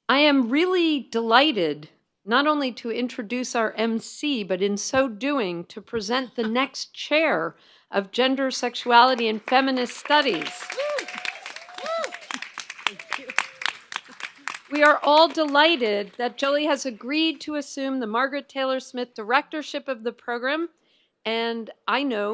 I am really delighted not only to introduce our MC, but in so doing to present the next chair of Gender, Sexuality, and Feminist Studies. We are all delighted that Jolie has agreed to assume the Margaret Taylor Smith directorship of the program. And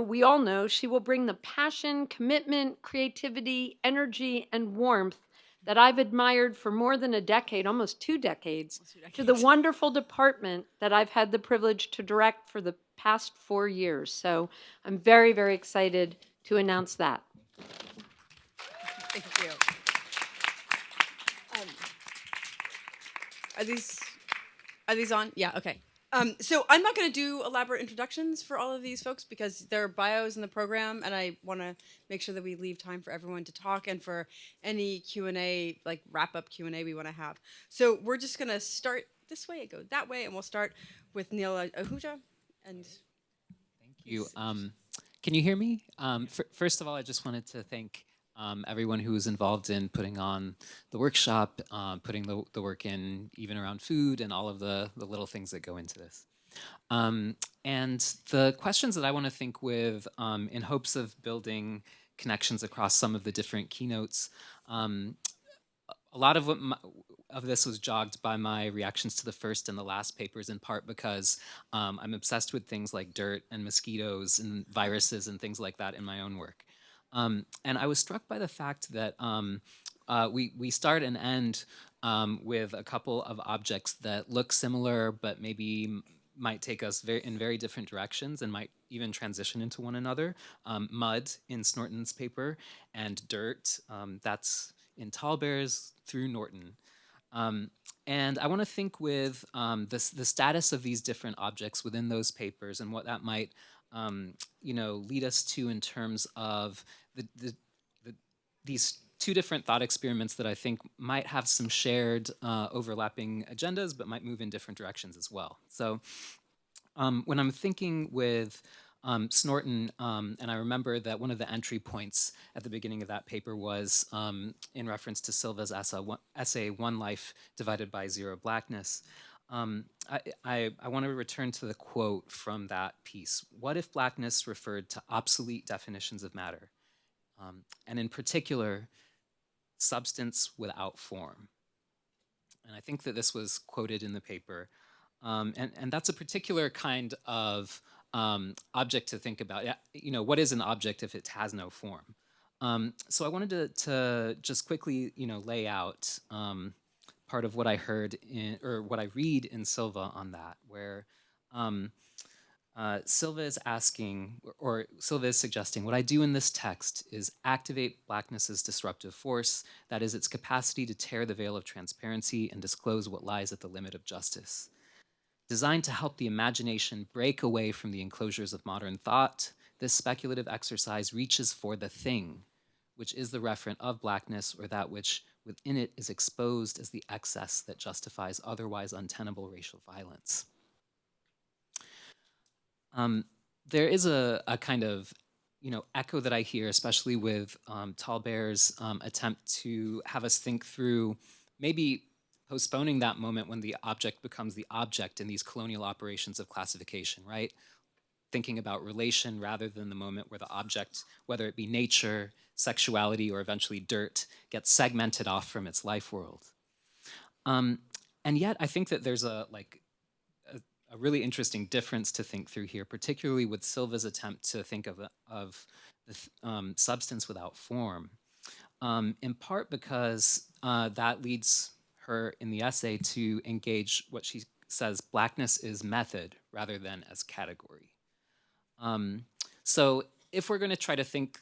we all know, she will bring the passion, commitment, creativity, energy, and warmth that I've admired for more than a decade, almost 2 decades, to the wonderful department that I've had the privilege to direct for the past 4 years. So I'm very, very excited to announce that. Thank you. Are these on? Yeah, okay. So I'm not going to do elaborate introductions for all of these folks because there are bios in the program, and I want to make sure that we leave time for everyone to talk and for any Q&A, like wrap-up Q&A we want to have. So we're just going to start this way and go that way, and we'll start with Neel Ahuja. And thank you. Can you hear me? First of all, I just wanted to thank everyone who was involved in putting on the workshop, putting the work in even around food and all of the little things that go into this. And the questions that I want to think with in hopes of building connections across some of the different keynotes, a lot of this was jogged by my reactions to the first and the last papers, in part because I'm obsessed with things like dirt and mosquitoes and viruses and things like that in my own work. And I was struck by the fact that we start and end with a couple of objects that look similar, but maybe might take us in very different directions and might even transition into one another. Mud in Snorton's paper, and dirt, that's in Tallbear's through Norton. And I want to think with the status of these different objects within those papers and what that might lead us to in terms of these two different thought experiments that I think might have some shared overlapping agendas, but might move in different directions as well. So when I'm thinking with Snorton, and I remember that one of the entry points at the beginning of that paper was in reference to Silva's essay, One Life Divided by Zero Blackness. I want to return to the quote from that piece. What if blackness referred to obsolete definitions of matter? And in particular, substance without form. And I think that this was quoted in the paper. And that's a particular kind of object to think about. What is an object if it has no form? So I wanted to just quickly, lay out part of what I heard or what I read in Silva on that, where Silva is asking, or Silva is suggesting, what I do in this text is activate blackness's disruptive force, that is its capacity to tear the veil of transparency and disclose what lies at the limit of justice. Designed to help the imagination break away from the enclosures of modern thought, this speculative exercise reaches for the thing, which is the referent of blackness, or that which within it is exposed as the excess that justifies otherwise untenable racial violence. There is a kind of echo that I hear, especially with Tallbear's attempt to have us think through maybe postponing that moment when the object becomes the object in these colonial operations of classification, right? Thinking about relation rather than the moment where the object, whether it be nature, sexuality, or eventually dirt, gets segmented off from its life world. And yet I think that there's a really interesting difference to think through here, particularly with Silva's attempt to think of the substance without form, in part because that leads her in the essay to engage what she says blackness is method rather than as category. So if we're going to try to think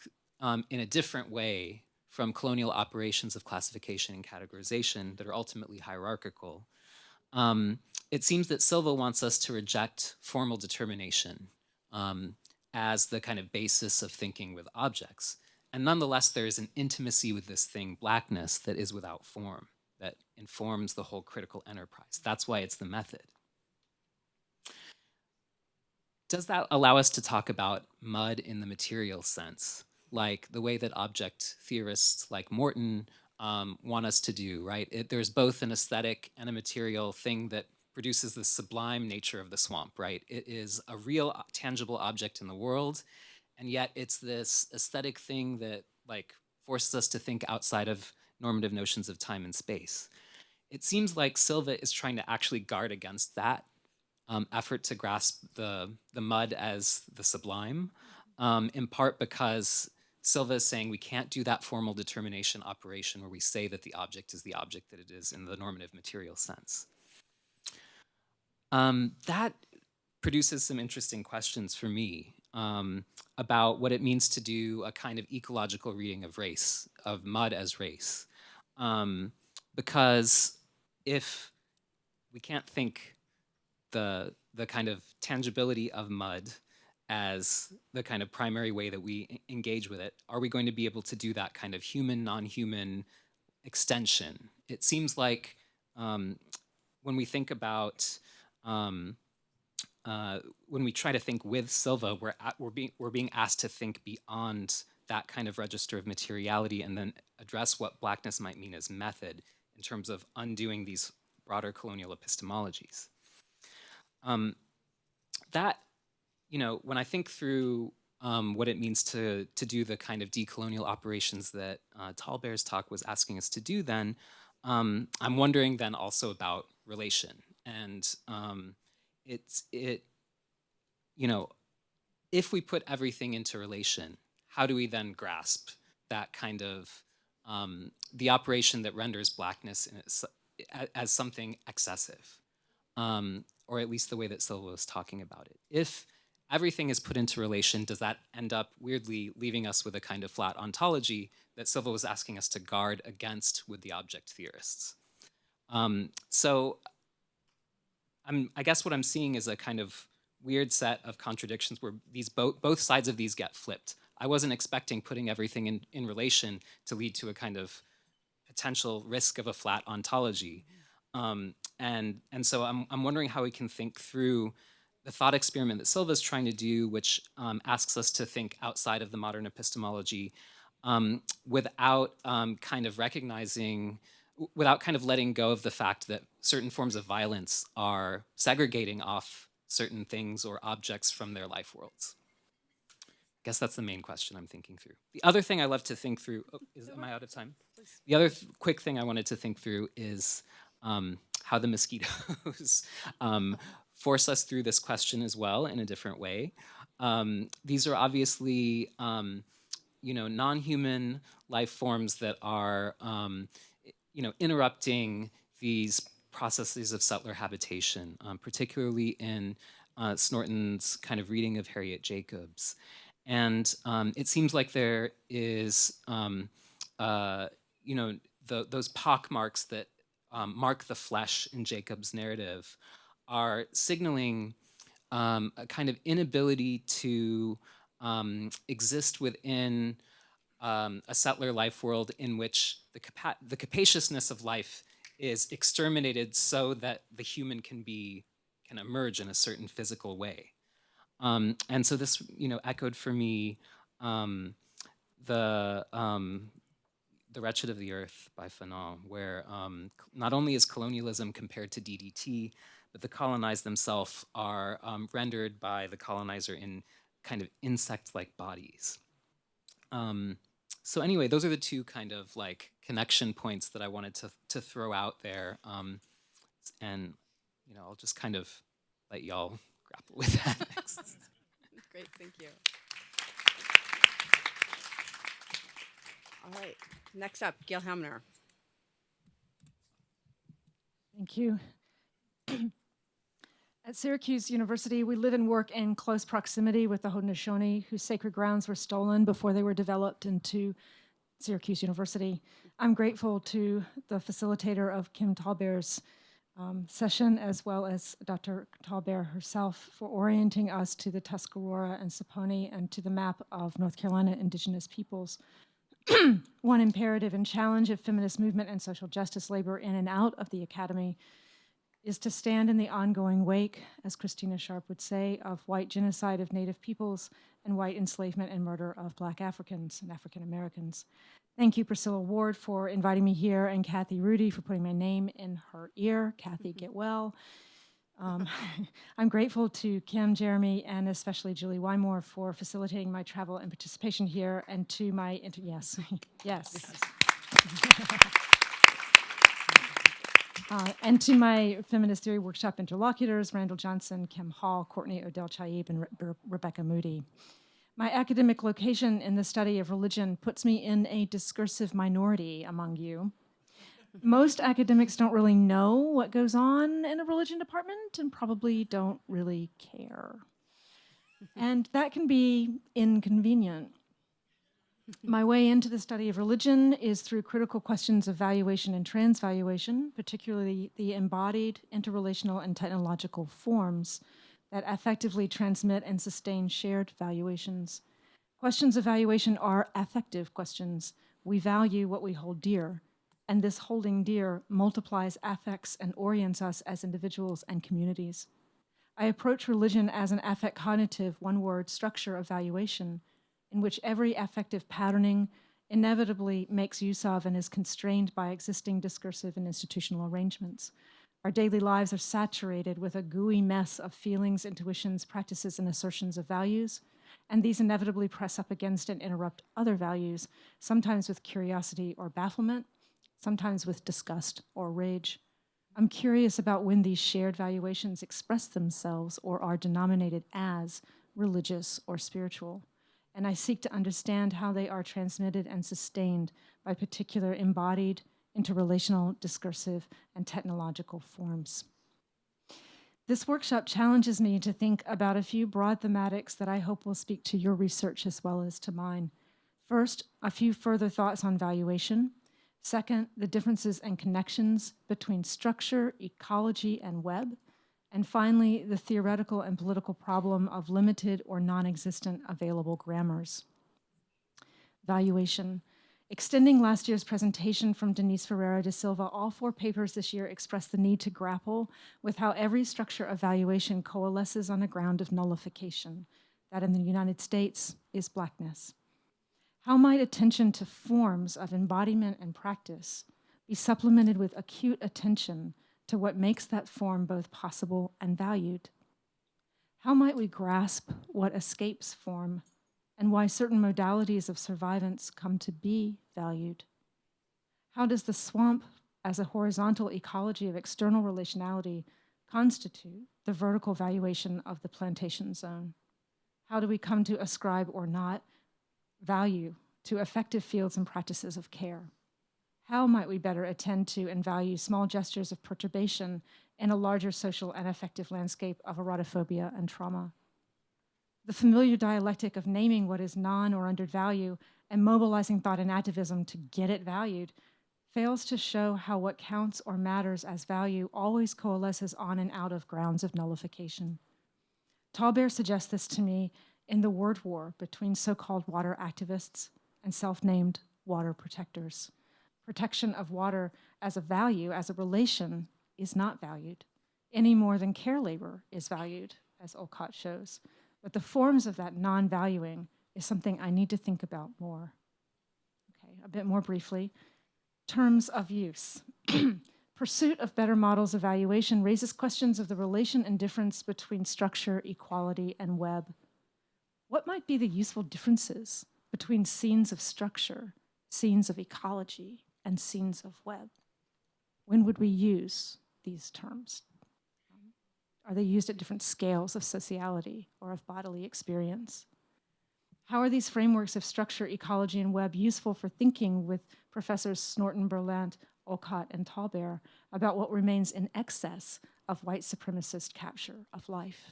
in a different way from colonial operations of classification and categorization that are ultimately hierarchical, it seems that Silva wants us to reject formal determination as the kind of basis of thinking with objects. And nonetheless, there is an intimacy with this thing, blackness, that is without form, that informs the whole critical enterprise. That's why it's the method. Does that allow us to talk about mud in the material sense, like the way that object theorists like Morton want us to do, right? There's both an aesthetic and a material thing that produces the sublime nature of the swamp, right? It is a real tangible object in the world, and yet it's this aesthetic thing that like forces us to think outside of normative notions of time and space. It seems like Silva is trying to actually guard against that effort to grasp the mud as the sublime, in part because Silva is saying we can't do that formal determination operation where we say that the object is the object that it is in the normative material sense. That produces some interesting questions for me about what it means to do a kind of ecological reading of race, of mud as race. Because if we can't think the kind of tangibility of mud as the kind of primary way that we engage with it, are we going to be able to do that kind of human, non-human extension? It seems like when we think about, when we try to think with Silva, we're being asked to think beyond that kind of register of materiality and then address what Blackness might mean as method in terms of undoing these broader colonial epistemologies. That, you know, when I think through what it means to do the kind of decolonial operations that Tallbear's talk was asking us to do then, I'm wondering then also about relation. And you know, if we put everything into relation, how do we then grasp that kind of, the operation that renders Blackness as something excessive? Or at least the way that Silva was talking about it. If everything is put into relation, does that end up weirdly leaving us with a kind of flat ontology that Silva was asking us to guard against with the object theorists? So I guess what I'm seeing is a kind of weird set of contradictions where these both sides of these get flipped. I wasn't expecting putting everything in relation to lead to a kind of potential risk of a flat ontology. And so I'm wondering how we can think through the thought experiment that Silva is trying to do, which asks us to think outside of the modern epistemology without kind of recognizing, without kind of letting go of the fact that certain forms of violence are segregating off certain things or objects from their life worlds. I guess that's the main question I'm thinking through. The other thing I love to think through, am I out of time? The other quick thing I wanted to think through is how the mosquitoes force us through this question as well in a different way. These are obviously, you know, non-human life forms that are, you know, interrupting these processes of settler habitation, particularly in Snorton's kind of reading of Harriet Jacobs. And it seems like there is, you know, those pockmarks that mark the flesh in Jacob's narrative are signaling a kind of inability to exist within a settler life world in which the capaciousness of life is exterminated so that the human can emerge in a certain physical way. And so this, you know, echoed for me the Wretched of the Earth by Fanon, where not only is colonialism compared to DDT, but the colonized themselves are rendered by the colonizer in kind of insect-like bodies. So anyway, those are the two kind of like connection points that I wanted to throw out there. And, you know, I'll just kind of let y'all grapple with that next. Great, thank you. All right, next up, Gail Hamner. Thank you. At Syracuse University, we live and work in close proximity with the Haudenosaunee, whose sacred grounds were stolen before they were developed into Syracuse University. I'm grateful to the facilitator of Kim Tallbear's session, as well as Dr. Tallbear herself, for orienting us to the Tuscarora and Saponi and to the map of North Carolina indigenous peoples. One imperative and challenge of feminist movement and social justice labor in and out of the academy is to stand in the ongoing wake, as Christina Sharp would say, of white genocide of Native peoples and white enslavement and murder of Black Africans and African Americans. Thank you, Priscilla Ward, for inviting me here, and Kathy Rudy for putting my name in her ear. Kathy, get well. I'm grateful to Kim, Jeremy, and especially Julie Wymore for facilitating my travel and participation here, and to my, yes, yes. And to my Feminist Theory Workshop interlocutors, Randall Johnson, Kim Hall, Courtney Odell Chaib, and Rebecca Moody. My academic location in the study of religion puts me in a discursive minority among you. Most academics don't really know what goes on in a religion department and probably don't really care. And that can be inconvenient. My way into the study of religion is through critical questions of valuation and transvaluation, particularly the embodied, interrelational, and technological forms that effectively transmit and sustain shared valuations. Questions of valuation are affective questions. We value what we hold dear, and this holding dear multiplies affects and orients us as individuals and communities. I approach religion as an affect cognitive, one-word structure of valuation, in which every affective patterning inevitably makes use of and is constrained by existing discursive and institutional arrangements. Our daily lives are saturated with a gooey mess of feelings, intuitions, practices, and assertions of values, and these inevitably press up against and interrupt other values, sometimes with curiosity or bafflement, sometimes with disgust or rage. I'm curious about when these shared valuations express themselves or are denominated as religious or spiritual, and I seek to understand how they are transmitted and sustained by particular embodied, interrelational, discursive, and technological forms. This workshop challenges me to think about a few broad thematics that I hope will speak to your research as well as to mine. First, a few further thoughts on valuation. Second, the differences and connections between structure, ecology, and web. And finally, the theoretical and political problem of limited or non-existent available grammars. Valuation. Extending last year's presentation from Denise Ferreira de Silva, all 4 papers this year express the need to grapple with how every structure of valuation coalesces on a ground of nullification. That in the United States is Blackness. How might attention to forms of embodiment and practice be supplemented with acute attention to what makes that form both possible and valued? How might we grasp what escapes form and why certain modalities of survivance come to be valued? How does the swamp as a horizontal ecology of external relationality constitute the vertical valuation of the plantation zone? How do we come to ascribe or not value to effective fields and practices of care? How might we better attend to and value small gestures of perturbation in a larger social and affective landscape of erotophobia and trauma? The familiar dialectic of naming what is non or undervalue and mobilizing thought and activism to get it valued fails to show how what counts or matters as value always coalesces on and out of grounds of nullification. Tallbear suggests this to me in the word war between so-called water activists and self-named water protectors. Protection of water as a value, as a relation, is not valued, any more than care labor is valued, as Olcott shows. But the forms of that non-valuing is something I need to think about more. Okay, a bit more briefly. Terms of use. Pursuit of better models of valuation raises questions of the relation and difference between structure, equality, and web. What might be the useful differences between scenes of structure, scenes of ecology, and scenes of web? When would we use these terms? Are they used at different scales of sociality or of bodily experience? How are these frameworks of structure, ecology, and web useful for thinking with Professors Snorton, Berlant, Olcott, and Tallbear about what remains in excess of white supremacist capture of life?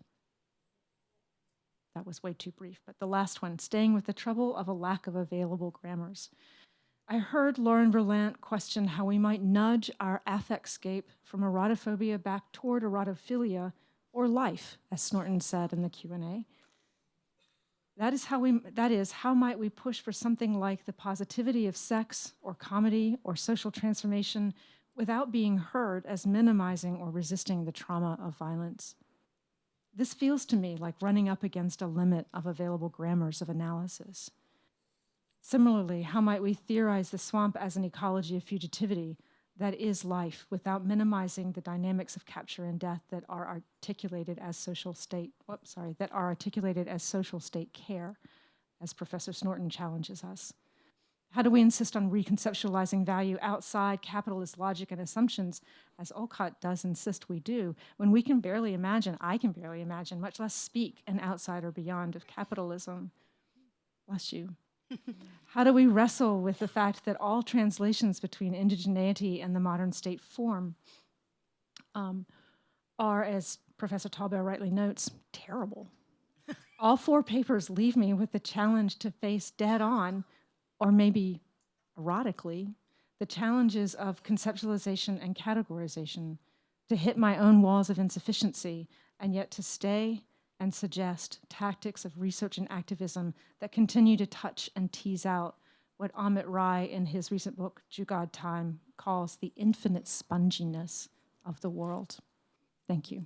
That was way too brief, but the last one, staying with the trouble of a lack of available grammars. I heard Lauren Berlant question how we might nudge our affectscape from erotophobia back toward erotophilia or life, as Snorton said in the Q&A. That is, how might we push for something like the positivity of sex or comedy or social transformation without being heard as minimizing or resisting the trauma of violence. This feels to me like running up against a limit of available grammars of analysis. Similarly, how might we theorize the swamp as an ecology of fugitivity that is life without minimizing the dynamics of capture and death that are articulated as social state, social state care, as Professor Snorton challenges us? How do we insist on reconceptualizing value outside capitalist logic and assumptions, as Olcott does insist we do, when we can barely imagine, I can barely imagine, much less speak, an outside or beyond of capitalism? Bless you. How do we wrestle with the fact that all translations between indigeneity and the modern state form are, as Professor Tallbear rightly notes, terrible? All 4 papers leave me with the challenge to face dead on, or maybe erotically, the challenges of conceptualization and categorization, to hit my own walls of insufficiency, and yet to stay and suggest tactics of research and activism that continue to touch and tease out what Amit Rai, in his recent book, Jugad Time, calls the infinite sponginess of the world. Thank you.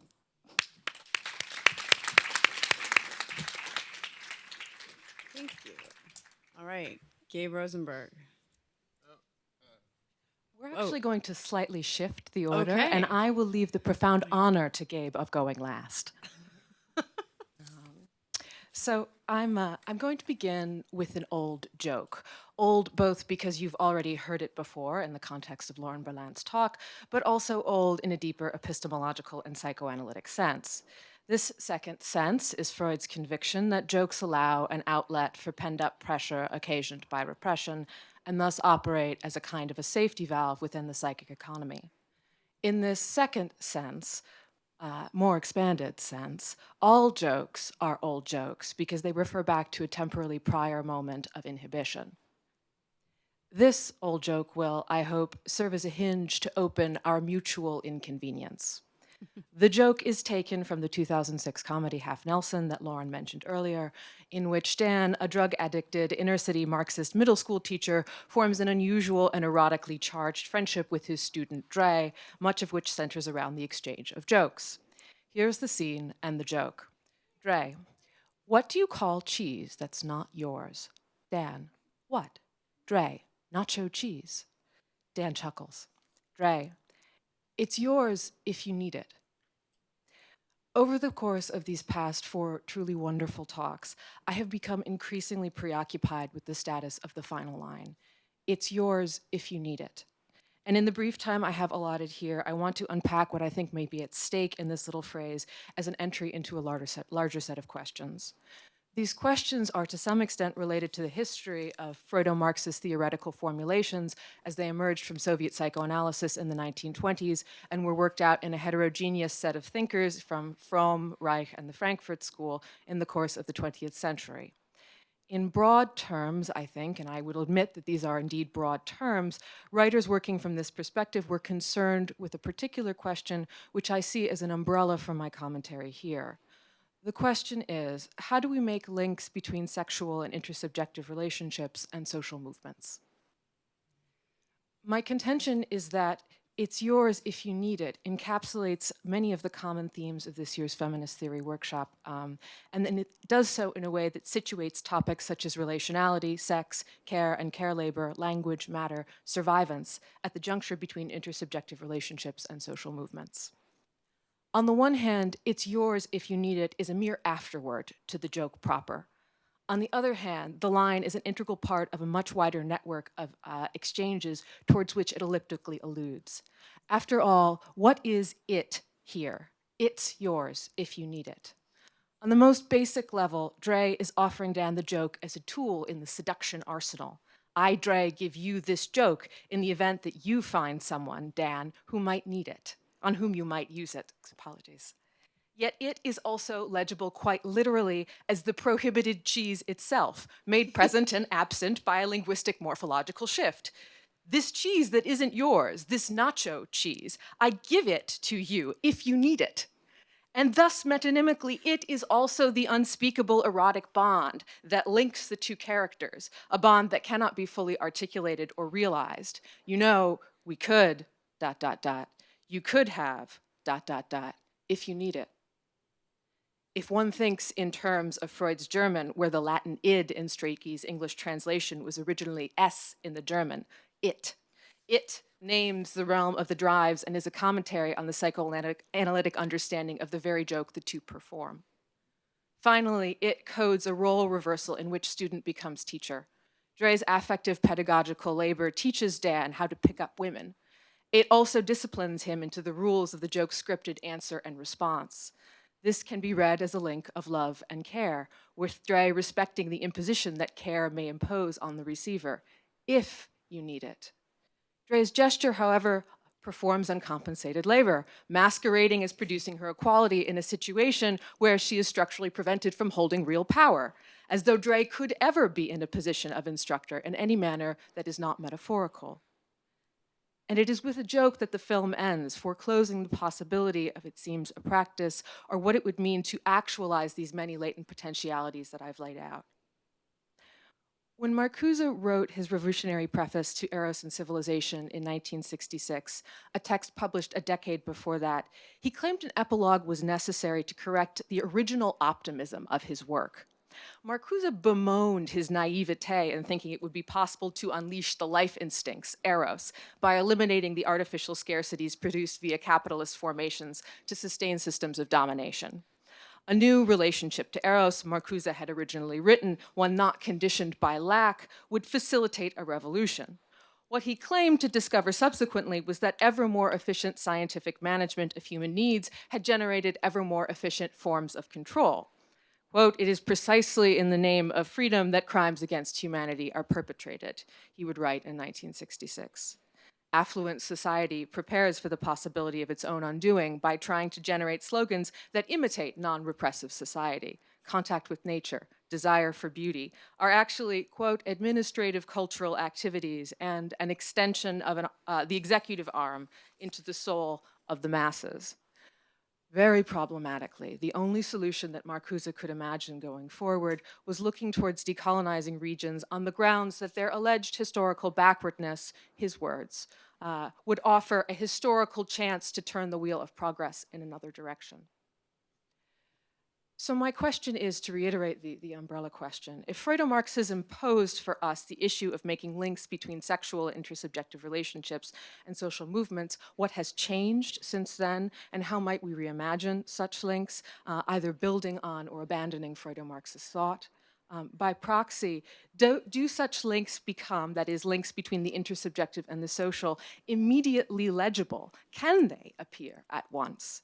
Thank you. All right, Gabe Rosenberg. We're actually going to slightly shift the order, and Okay. I will leave the profound honor to Gabe of going last. So I'm going to begin with an old joke. Old both because you've already heard it before in the context of Lauren Berlant's talk, but also old in a deeper epistemological and psychoanalytic sense. This second sense is Freud's conviction that jokes allow an outlet for pent-up pressure occasioned by repression, and thus operate as a kind of a safety valve within the psychic economy. In this second sense, more expanded sense, all jokes are old jokes because they refer back to a temporally prior moment of inhibition. This old joke will, I hope, serve as a hinge to open our mutual inconvenience. The joke is taken from the 2006 comedy Half Nelson that Lauren mentioned earlier, in which Dan, a drug-addicted inner-city Marxist middle school teacher, forms an unusual and erotically charged friendship with his student Dre, much of which centers around the exchange of jokes. Here's the scene and the joke. Dre, what do you call cheese that's not yours? Dan, what? Dre, nacho cheese. Dan chuckles. Dre, it's yours if you need it. Over the course of these past 4 truly wonderful talks, I have become increasingly preoccupied with the status of the final line. It's yours if you need it. And in the brief time I have allotted here, I want to unpack what I think may be at stake in this little phrase as an entry into a larger set of questions. These questions are to some extent related to the history of Freudo-Marxist theoretical formulations as they emerged from Soviet psychoanalysis in the 1920s and were worked out in a heterogeneous set of thinkers from Fromm, Reich, and the Frankfurt School in the course of the 20th century. In broad terms, I think, and I will admit that these are indeed broad terms, writers working from this perspective were concerned with a particular question which I see as an umbrella for my commentary here. The question is, how do we make links between sexual and intersubjective relationships and social movements? My contention is that it's yours if you need it encapsulates many of the common themes of this year's feminist theory workshop, and then it does so in a way that situates topics such as relationality, sex, care and care labor, language, matter, survivance at the juncture between intersubjective relationships and social movements. On the one hand, it's yours if you need it is a mere afterword to the joke proper. On the other hand, the line is an integral part of a much wider network of exchanges towards which it elliptically alludes. After all, what is it here? It's yours if you need it. On the most basic level, Dre is offering Dan the joke as a tool in the seduction arsenal. I, Dre, give you this joke in the event that you find someone, Dan, who might need it, on whom you might use it. Apologies. Yet it is also legible quite literally as the prohibited cheese itself, made present and absent by a linguistic morphological shift. This cheese that isn't yours, this nacho cheese, I give it to you if you need it. And thus, metonymically, it is also the unspeakable erotic bond that links the two characters, a bond that cannot be fully articulated or realized. You know, we could dot, dot, dot. You could have, dot, dot, dot, if you need it. If one thinks in terms of Freud's German, where the Latin id in Strachey's English translation was originally s in the German, it. It names the realm of the drives and is a commentary on the psychoanalytic understanding of the very joke the two perform. Finally, it codes a role reversal in which student becomes teacher. Dre's affective pedagogical labor teaches Dan how to pick up women. It also disciplines him into the rules of the joke's scripted answer and response. This can be read as a link of love and care, with Dre respecting the imposition that care may impose on the receiver, if you need it. Dre's gesture, however, performs uncompensated labor, masquerading as producing her equality in a situation where she is structurally prevented from holding real power, as though Dre could ever be in a position of instructor in any manner that is not metaphorical. And it is with a joke that the film ends, foreclosing the possibility of, it seems, a practice, or what it would mean to actualize these many latent potentialities that I've laid out. When Marcuse wrote his revolutionary preface to Eros and Civilization in 1966, a text published a decade before that, he claimed an epilogue was necessary to correct the original optimism of his work. Marcuse bemoaned his naivete in thinking it would be possible to unleash the life instincts, Eros, by eliminating the artificial scarcities produced via capitalist formations to sustain systems of domination. A new relationship to Eros, Marcuse had originally written, one not conditioned by lack, would facilitate a revolution. What he claimed to discover subsequently was that ever more efficient scientific management of human needs had generated ever more efficient forms of control. Quote, "It is precisely in the name of freedom that crimes against humanity are perpetrated," he would write in 1966. Affluent society prepares for the possibility of its own undoing by trying to generate slogans that imitate non-repressive society. Contact with nature, desire for beauty, are actually, quote, "administrative cultural activities and an extension of the executive arm into the soul of the masses." Very problematically, the only solution that Marcuse could imagine going forward was looking towards decolonizing regions on the grounds that their alleged historical backwardness, his words, would offer a historical chance to turn the wheel of progress in another direction. So my question is, to reiterate the umbrella question, if Freudo-Marxism posed for us the issue of making links between sexual intersubjective relationships and social movements, what has changed since then, and how might we reimagine such links, either building on or abandoning Freudo-Marxist thought? By proxy, do such links become, that is, links between the intersubjective and the social, immediately legible? Can they appear at once?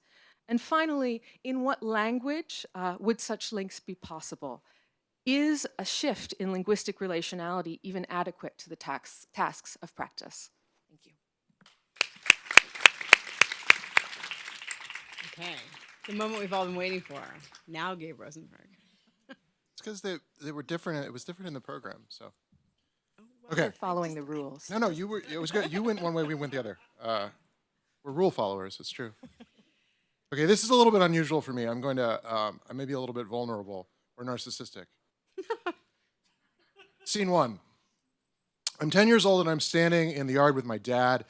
And finally, in what language would such links be possible? Is a shift in linguistic relationality even adequate to the tasks of practice? Thank you. Okay, the moment we've all been waiting for. Now, Gabe Rosenberg. It's because they were different. It was different in the program. So, We're following the rules. No, you were. It was good. You went one way, we went the other. We're rule followers. It's true. Okay, this is a little bit unusual for me. I'm going to. I may be a little bit vulnerable or narcissistic. Scene one. I'm 10 years old and I'm standing in the yard with my dad,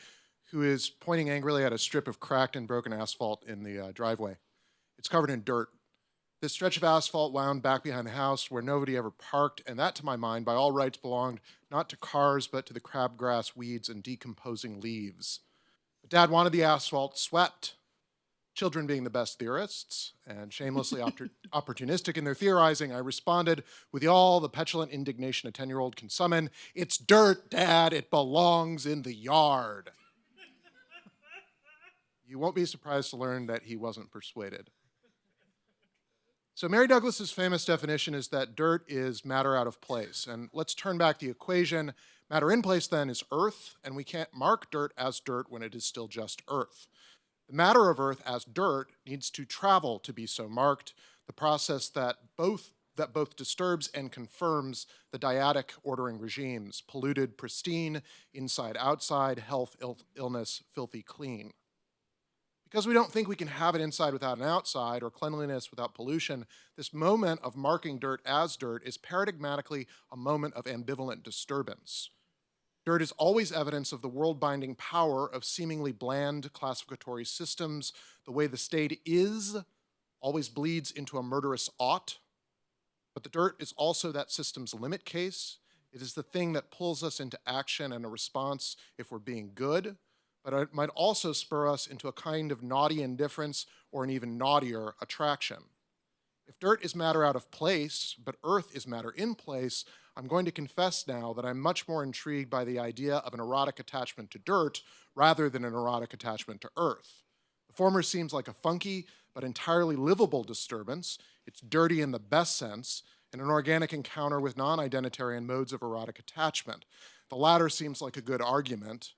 who is pointing angrily at a strip of cracked and broken asphalt in the driveway. It's covered in dirt. This stretch of asphalt wound back behind the house where nobody ever parked, and that, to my mind, by all rights belonged not to cars, but to the crabgrass, weeds, and decomposing leaves. But Dad wanted the asphalt swept. Children being the best theorists and shamelessly opportunistic in their theorizing, I responded with all the petulant indignation a 10-year-old can summon. "It's dirt, Dad. It belongs in the yard." You won't be surprised to learn that he wasn't persuaded. So Mary Douglas's famous definition is that dirt is matter out of place. And let's turn back the equation. Matter in place then is earth, and we can't mark dirt as dirt when it is still just earth. The matter of earth as dirt needs to travel to be so marked, the process that both disturbs and confirms the dyadic ordering regimes: polluted, pristine, inside, outside, health, illness, filthy, clean. Because we don't think we can have an inside without an outside, or cleanliness without pollution, this moment of marking dirt as dirt is paradigmatically a moment of ambivalent disturbance. Dirt is always evidence of the world-binding power of seemingly bland classificatory systems. The way the state is always bleeds into a murderous ought. But the dirt is also that system's limit case. It is the thing that pulls us into action and a response if we're being good, but it might also spur us into a kind of naughty indifference or an even naughtier attraction. If dirt is matter out of place, but earth is matter in place, I'm going to confess now that I'm much more intrigued by the idea of an erotic attachment to dirt rather than an erotic attachment to earth. The former seems like a funky but entirely livable disturbance. It's dirty in the best sense, and an organic encounter with non-identitarian modes of erotic attachment. The latter seems like a good argument.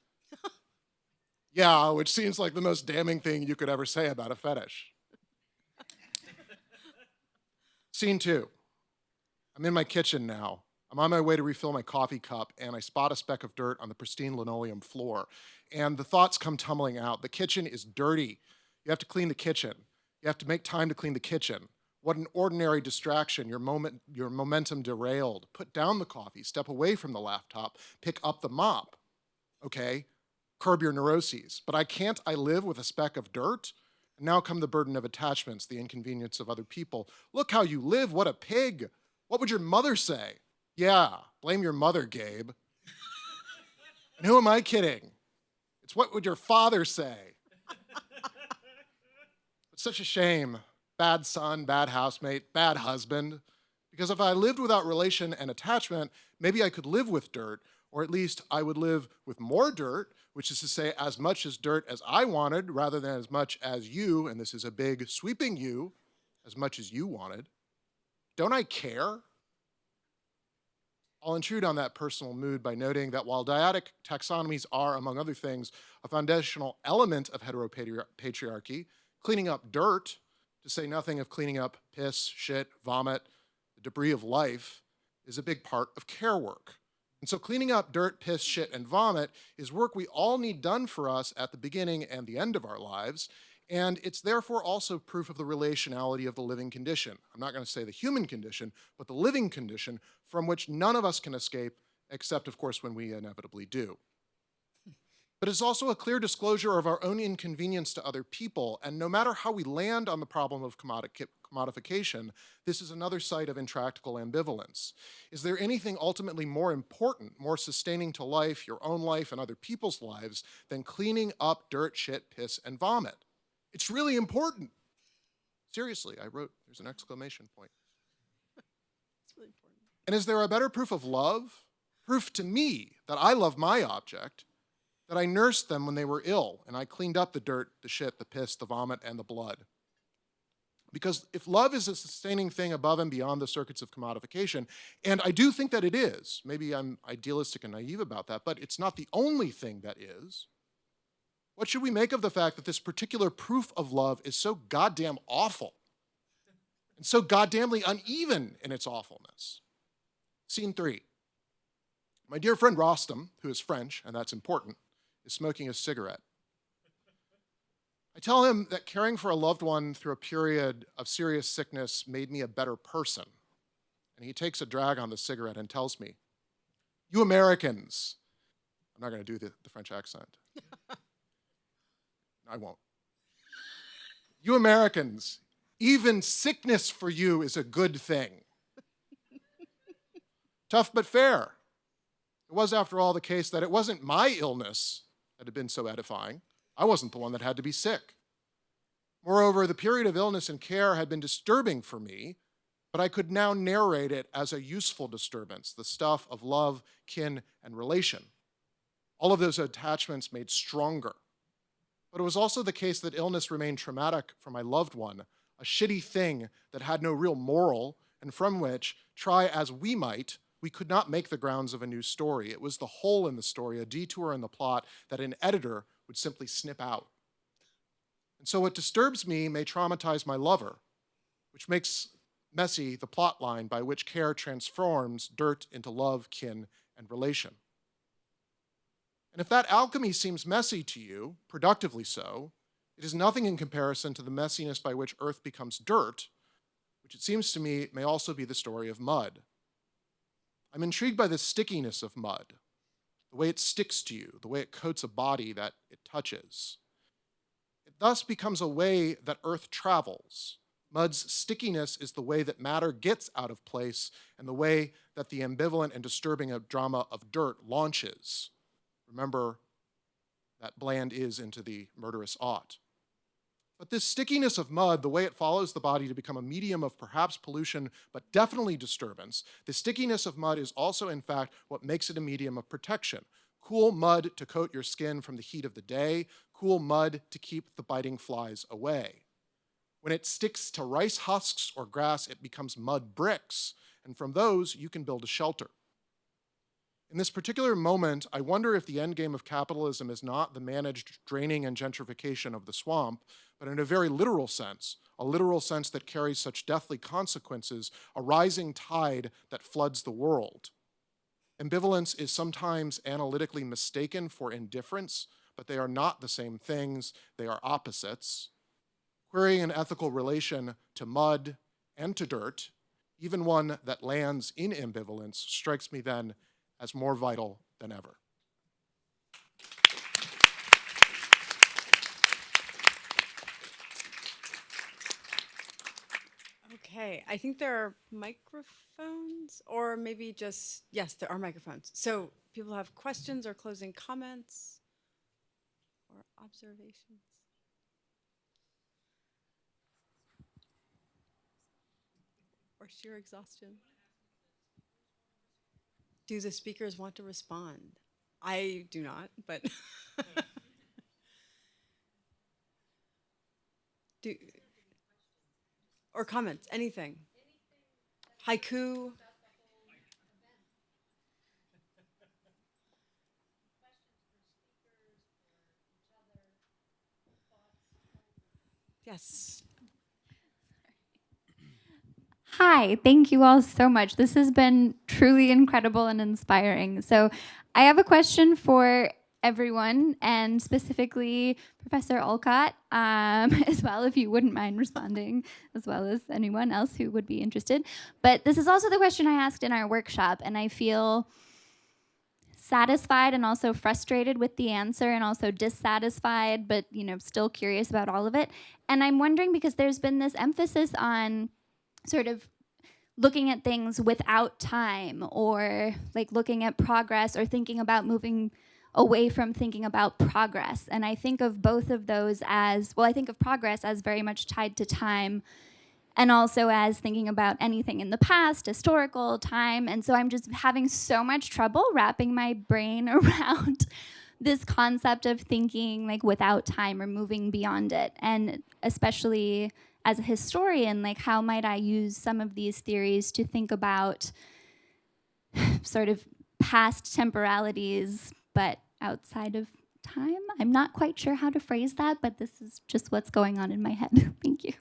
Yeah, which seems like the most damning thing you could ever say about a fetish. Scene 2. I'm in my kitchen now. I'm on my way to refill my coffee cup, and I spot a speck of dirt on the pristine linoleum floor. And the thoughts come tumbling out. The kitchen is dirty. You have to clean the kitchen. You have to make time to clean the kitchen. What an ordinary distraction. Your momentum derailed. Put down the coffee, step away from the laptop, pick up the mop. Okay, curb your neuroses. But I live with a speck of dirt? And now come the burden of attachments, the inconvenience of other people. Look how you live, what a pig. What would your mother say? Yeah, blame your mother, Gabe. And who am I kidding? It's what would your father say? It's such a shame. Bad son, bad housemate, bad husband. Because if I lived without relation and attachment, maybe I could live with dirt, or at least I would live with more dirt, which is to say as much as dirt as I wanted, rather than as much as you, and this is a big sweeping you, as much as you wanted. Don't I care? I'll intrude on that personal mood by noting that while dyadic taxonomies are, among other things, a foundational element of heteropatriarchy, cleaning up dirt, to say nothing of cleaning up piss, shit, vomit, the debris of life, is a big part of care work. And so cleaning up dirt, piss, shit, and vomit is work we all need done for us at the beginning and the end of our lives, and it's therefore also proof of the relationality of the living condition. I'm not going to say the human condition, but the living condition from which none of us can escape, except, of course, when we inevitably do. But it's also a clear disclosure of our own inconvenience to other people, and no matter how we land on the problem of commodification, this is another site of intractable ambivalence. Is there anything ultimately more important, more sustaining to life, your own life and other people's lives, than cleaning up dirt, shit, piss, and vomit? It's really important. Seriously, I wrote, there's an exclamation point. It's really important. And is there a better proof of love? Proof to me that I love my object, that I nursed them when they were ill, and I cleaned up the dirt, the shit, the piss, the vomit, and the blood. Because if love is a sustaining thing above and beyond the circuits of commodification, and I do think that it is, maybe I'm idealistic and naive about that, but it's not the only thing that is, what should we make of the fact that this particular proof of love is so goddamn awful and so goddamnly uneven in its awfulness? Scene 3. My dear friend Rostam, who is French, and that's important, is smoking a cigarette. I tell him that caring for a loved one through a period of serious sickness made me a better person. And he takes a drag on the cigarette and tells me, "You Americans," I'm not going to do the French accent. I won't. "You Americans, even sickness for you is a good thing." Tough but fair. It was, after all, the case that it wasn't my illness that had been so edifying. I wasn't the one that had to be sick. Moreover, the period of illness and care had been disturbing for me, but I could now narrate it as a useful disturbance, the stuff of love, kin, and relation. All of those attachments made stronger. But it was also the case that illness remained traumatic for my loved one, a shitty thing that had no real moral, and from which, try as we might, we could not make the grounds of a new story. It was the hole in the story, a detour in the plot that an editor would simply snip out. And so what disturbs me may traumatize my lover, which makes messy the plot line by which care transforms dirt into love, kin, and relation. And if that alchemy seems messy to you, productively so, it is nothing in comparison to the messiness by which earth becomes dirt, which it seems to me may also be the story of mud. I'm intrigued by the stickiness of mud, the way it sticks to you, the way it coats a body that it touches. It thus becomes a way that earth travels. Mud's stickiness is the way that matter gets out of place and the way that the ambivalent and disturbing drama of dirt launches. Remember that bland is into the murderous ought. But this stickiness of mud, the way it follows the body to become a medium of perhaps pollution, but definitely disturbance, the stickiness of mud is also, in fact, what makes it a medium of protection. Cool mud to coat your skin from the heat of the day, cool mud to keep the biting flies away. When it sticks to rice husks or grass, it becomes mud bricks, and from those, you can build a shelter. In this particular moment, I wonder if the endgame of capitalism is not the managed draining and gentrification of the swamp, but in a very literal sense, a literal sense that carries such deathly consequences, a rising tide that floods the world. Ambivalence is sometimes analytically mistaken for indifference, but they are not the same things, they are opposites. Querying an ethical relation to mud and to dirt, even one that lands in ambivalence, strikes me then as more vital than ever. Okay, I think there are microphones, or maybe just, yes, there are microphones. So people have questions or closing comments or observations. Or sheer exhaustion. Do the speakers want to respond? I do not, but do, or comments, anything. Haiku. Yes. Hi, thank you all so much. This has been truly incredible and inspiring. So I have a question for everyone, and specifically Professor Olcott, as well, if you wouldn't mind responding, as well as anyone else who would be interested. But this is also the question I asked in our workshop, and I feel satisfied and also frustrated with the answer, and also dissatisfied, but still curious about all of it. And I'm wondering, because there's been this emphasis on sort of looking at things without time, or like looking at progress, or thinking about moving away from thinking about progress. And I think of both of those as, well, I think of progress as very much tied to time, and also as thinking about anything in the past, historical time. And so I'm just having so much trouble wrapping my brain around this concept of thinking like without time or moving beyond it. And especially as a historian, like how might I use some of these theories to think about sort of past temporalities, but outside of time? I'm not quite sure how to phrase that, but this is just what's going on in my head. Thank you.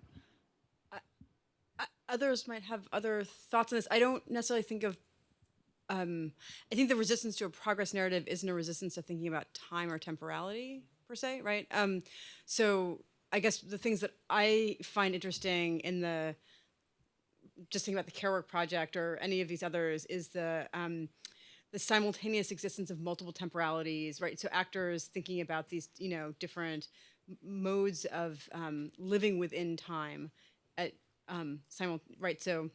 Others might have other thoughts on this. I don't necessarily think of, I think the resistance to a progress narrative isn't a resistance to thinking about time or temporality, per se, right? So I guess the things that I find interesting in just thinking about the Care Work Project or any of these others is the simultaneous existence of multiple temporalities, right? So actors thinking about these, different modes of living within time at right? So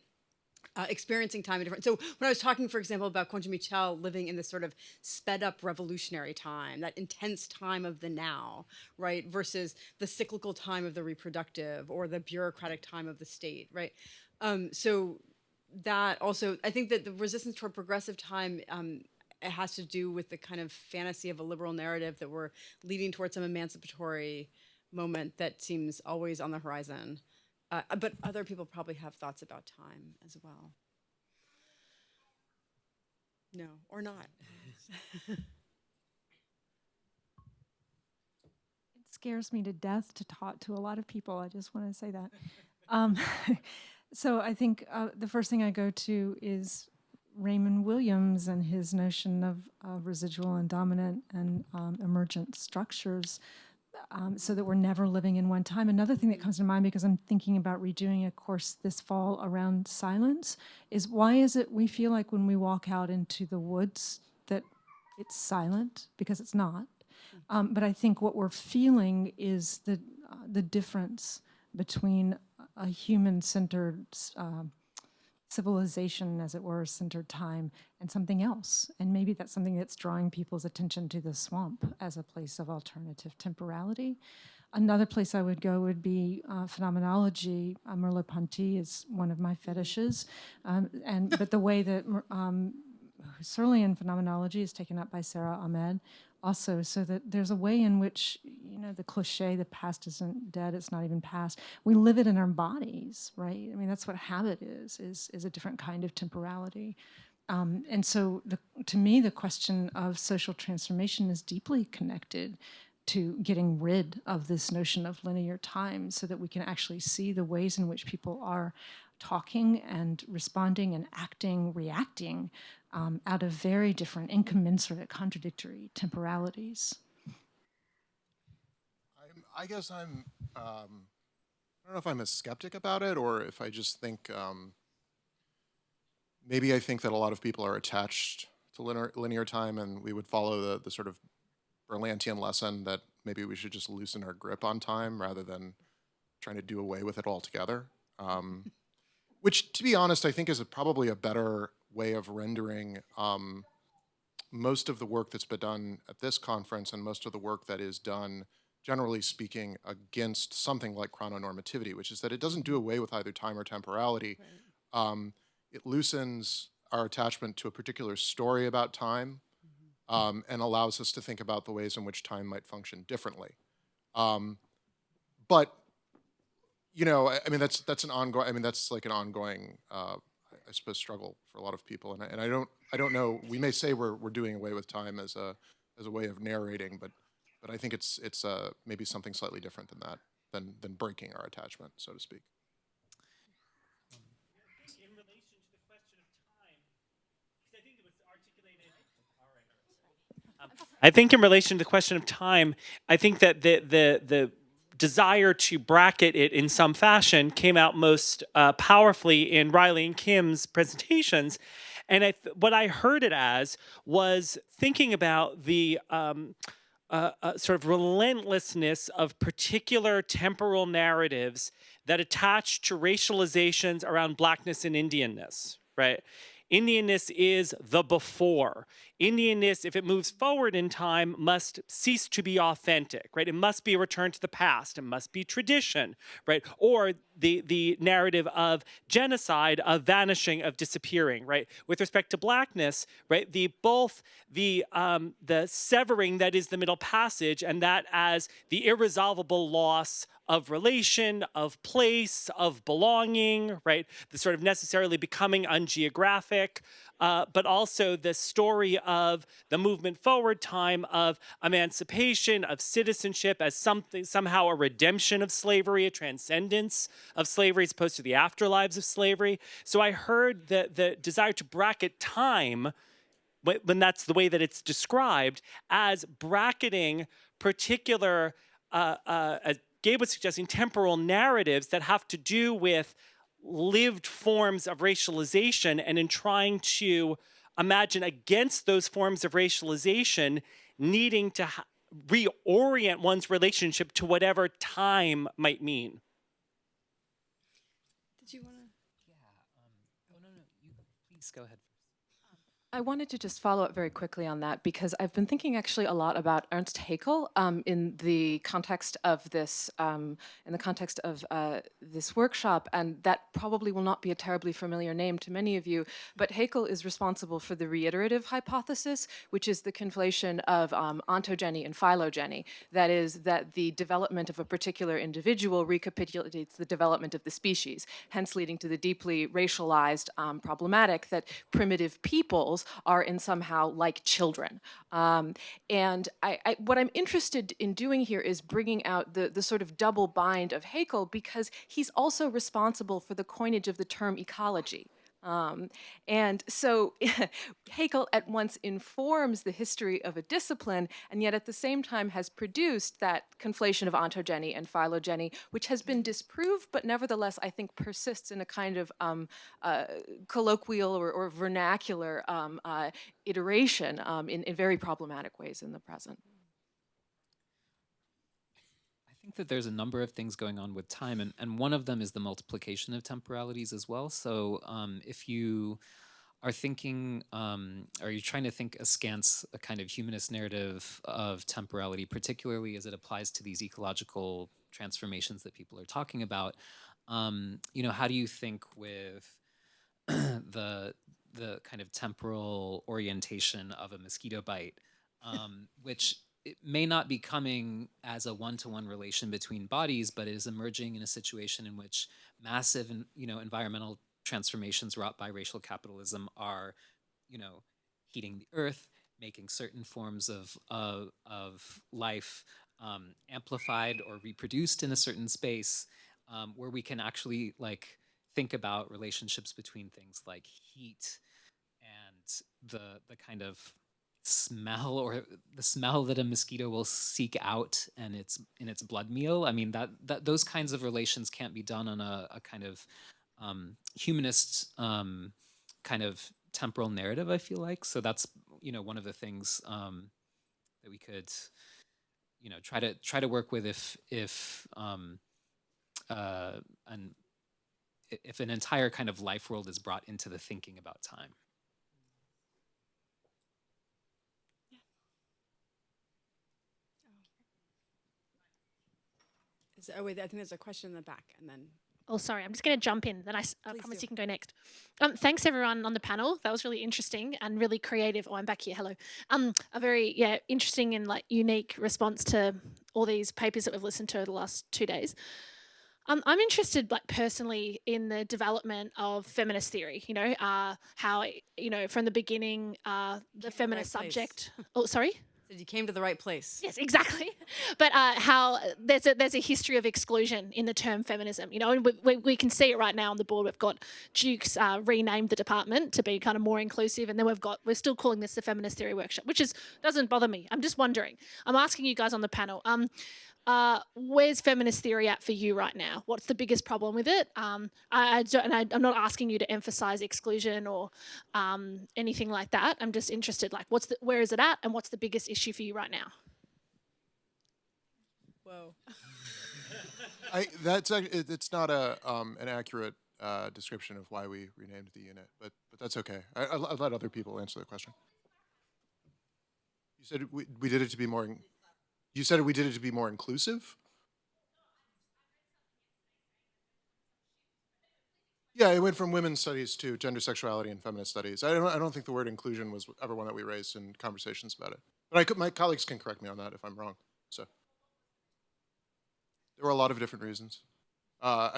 experiencing time in different. So when I was talking, for example, about Concha Michel living in this sort of sped up revolutionary time, that intense time of the now, right? Versus the cyclical time of the reproductive or the bureaucratic time of the state, right? So that also, I think that the resistance toward progressive time, it has to do with the kind of fantasy of a liberal narrative that we're leading towards some emancipatory moment that seems always on the horizon. But other people probably have thoughts about time as well. No, or not. It scares me to death to talk to a lot of people. I just want to say that. So I think the first thing I go to is Raymond Williams and his notion of residual and dominant and emergent structures, so that we're never living in one time. Another thing that comes to mind, because I'm thinking about redoing a course this fall around silence, is why is it we feel like when we walk out into the woods that it's silent because it's not. But I think what we're feeling is the difference between a human-centered civilization, as it were, centered time, and something else. And maybe that's something that's drawing people's attention to the swamp as a place of alternative temporality. Another place I would go would be phenomenology. Merleau-Ponty is one of my fetishes, but the way that Husserlian phenomenology is taken up by Sarah Ahmed also, so that there's a way in which, the cliche, the past isn't dead, it's not even past. We live it in our bodies, right? I mean, that's what habit is a different kind of temporality. And so to me, the question of social transformation is deeply connected to getting rid of this notion of linear time so that we can actually see the ways in which people are talking and responding and acting, reacting out of very different, incommensurate, contradictory temporalities. I guess I don't know if I'm a skeptic about it or if I just think, maybe I think that a lot of people are attached to linear time, and we would follow the sort of Berlantian lesson that maybe we should just loosen our grip on time rather than trying to do away with it altogether. Which, to be honest, I think is probably a better way of rendering most of the work that's been done at this conference and most of the work that is done, generally speaking, against something like chrononormativity, which is that it doesn't do away with either time or temporality. Right. It loosens our attachment to a particular story about time, and allows us to think about the ways in which time might function differently. But I mean, that's an ongoing. I mean, that's like an ongoing, I suppose, struggle for a lot of people. And I don't know. We may say we're doing away with time as a way of narrating, but I think it's maybe something slightly different than that, than breaking our attachment, so to speak. In relation to the question of time, because I think it was articulated. I think in relation to the question of time, I think that the desire to bracket it in some fashion came out most powerfully in Reilly and Kim's presentations. And what I heard it as was thinking about the sort of relentlessness of particular temporal narratives that attach to racializations around Blackness and Indianness, right? Indianness is the before. Indianness, if it moves forward in time, must cease to be authentic, right? It must be a return to the past. It must be tradition, right? Or the narrative of genocide, of vanishing, of disappearing, right? With respect to Blackness, right? Both the severing that is the Middle Passage, and that as the irresolvable loss of relation, of place, of belonging, right? The sort of necessarily becoming ungeographic, but also the story of the movement forward time of emancipation, of citizenship as something, somehow a redemption of slavery, a transcendence of slavery as opposed to the afterlives of slavery. So I heard the desire to bracket time, when that's the way that it's described, as bracketing particular, as Gabe was suggesting, temporal narratives that have to do with lived forms of racialization, and in trying to imagine against those forms of racialization, needing to reorient one's relationship to whatever time might mean. Did you want to? Yeah. Oh, no. You please go ahead. I wanted to just follow up very quickly on that, because I've been thinking actually a lot about Ernst Haeckel in the context of this this workshop, and that probably will not be a terribly familiar name to many of you, but Haeckel is responsible for the reiterative hypothesis, which is the conflation of ontogeny and phylogeny. That is, that the development of a particular individual recapitulates the development of the species, hence leading to the deeply racialized problematic that primitive peoples are in somehow like children. And what I'm interested in doing here is bringing out the sort of double bind of Haeckel, because he's also responsible for the coinage of the term ecology. And so Hegel at once informs the history of a discipline, and yet at the same time has produced that conflation of ontogeny and phylogeny, which has been disproved, but nevertheless, I think, persists in a kind of colloquial or vernacular iteration in very problematic ways in the present. I think that there's a number of things going on with time, and one of them is the multiplication of temporalities as well. So if you are thinking, or you're trying to think askance a kind of humanist narrative of temporality, particularly as it applies to these ecological transformations that people are talking about, how do you think with the kind of temporal orientation of a mosquito bite, which it may not be coming as a one-to-one relation between bodies, but is emerging in a situation in which massive, environmental transformations wrought by racial capitalism are, heating the earth, making certain forms of life amplified or reproduced in a certain space, where we can actually think about relationships between things like heat and the kind of smell, or the smell that a mosquito will seek out and in its blood meal. I mean, that those kinds of relations can't be done on a kind of humanist kind of temporal narrative, I feel like. So that's one of the things that we could try to work with if an entire kind of life world is brought into the thinking about time. Oh wait, I think there's a question in the back, and then. Oh, sorry, I'm just going to jump in. Then I promise you can go next. Thanks, everyone on the panel. That was really interesting and really creative. Oh, I'm back here. Hello. A very interesting and unique response to all these papers that we've listened to over the last 2 days. I'm interested, personally, in the development of feminist theory. How from the beginning, the feminist subject. Oh, sorry. You came to the right place. Yes, exactly. But how there's a history of exclusion in the term feminism, and we can see it right now on the board. We've got Duke's renamed the department to be kind of more inclusive, and then we're still calling this the Feminist Theory Workshop, which doesn't bother me. I'm just wondering. I'm asking you guys on the panel. Where's feminist theory at for you right now? What's the biggest problem with it? I'm not asking you to emphasize exclusion or anything like that. I'm just interested, where is it at, and what's the biggest issue for you right now? Whoa. It's not an accurate description of why we renamed the unit, but that's okay. I'll let other people answer the question. You said we did it to be more. You said we did it to be more inclusive? Yeah, it went from women's studies to gender, sexuality, and feminist studies. I don't think the word inclusion was ever one that we raised in conversations about it. But my colleagues can correct me on that if I'm wrong. So there were a lot of different reasons. So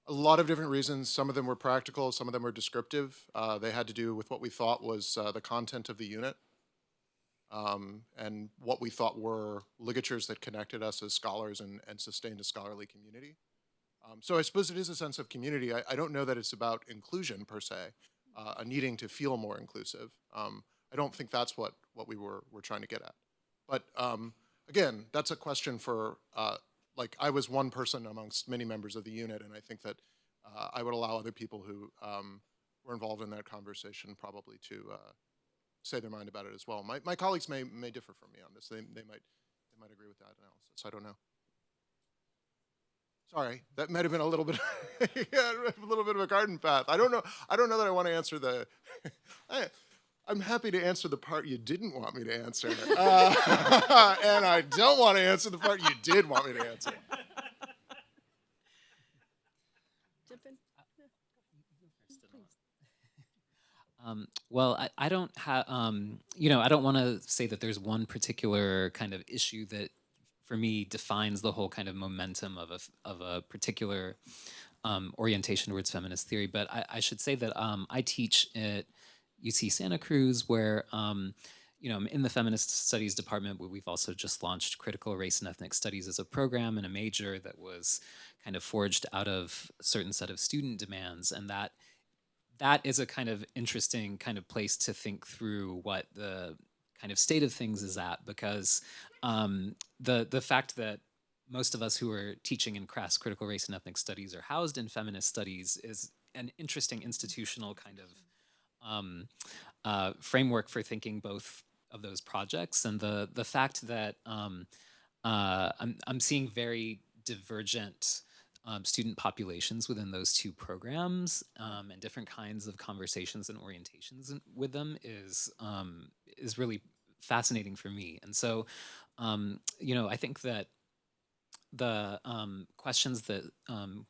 a lot of different reasons. Some of them were practical, some of them were descriptive. They had to do with what we thought was the content of the unit. And what we thought were ligatures that connected us as scholars and sustained a scholarly community. So I suppose it is a sense of community. I don't know that it's about inclusion per se, a needing to feel more inclusive. I don't think that's what we were trying to get at. But again, that's a question for, I was one person amongst many members of the unit, and I think that I would allow other people who were involved in that conversation probably to say their mind about it as well. My colleagues may differ from me on this. They might agree with that analysis. I don't know. Sorry, that might have been a little bit a little bit of a garden path. I don't know that I want to answer the. I'm happy to answer the part you didn't want me to answer, and I don't want to answer the part you did want me to answer. Well, I don't have, I don't want to say that there's one particular kind of issue that, for me, defines the whole kind of momentum of a particular orientation towards feminist theory. But I should say that I teach at UC Santa Cruz, where I'm in the feminist studies department, where we've also just launched critical race and ethnic studies as a program and a major that was kind of forged out of a certain set of student demands. And that is a kind of interesting kind of place to think through what the kind of state of things is at, because the fact that most of us who are teaching in crass critical race and ethnic studies are housed in feminist studies is an interesting institutional kind of framework for thinking both of those projects. And the fact that I'm seeing very divergent student populations within those two programs, and different kinds of conversations and orientations with them is really fascinating for me. And so, I think that the questions that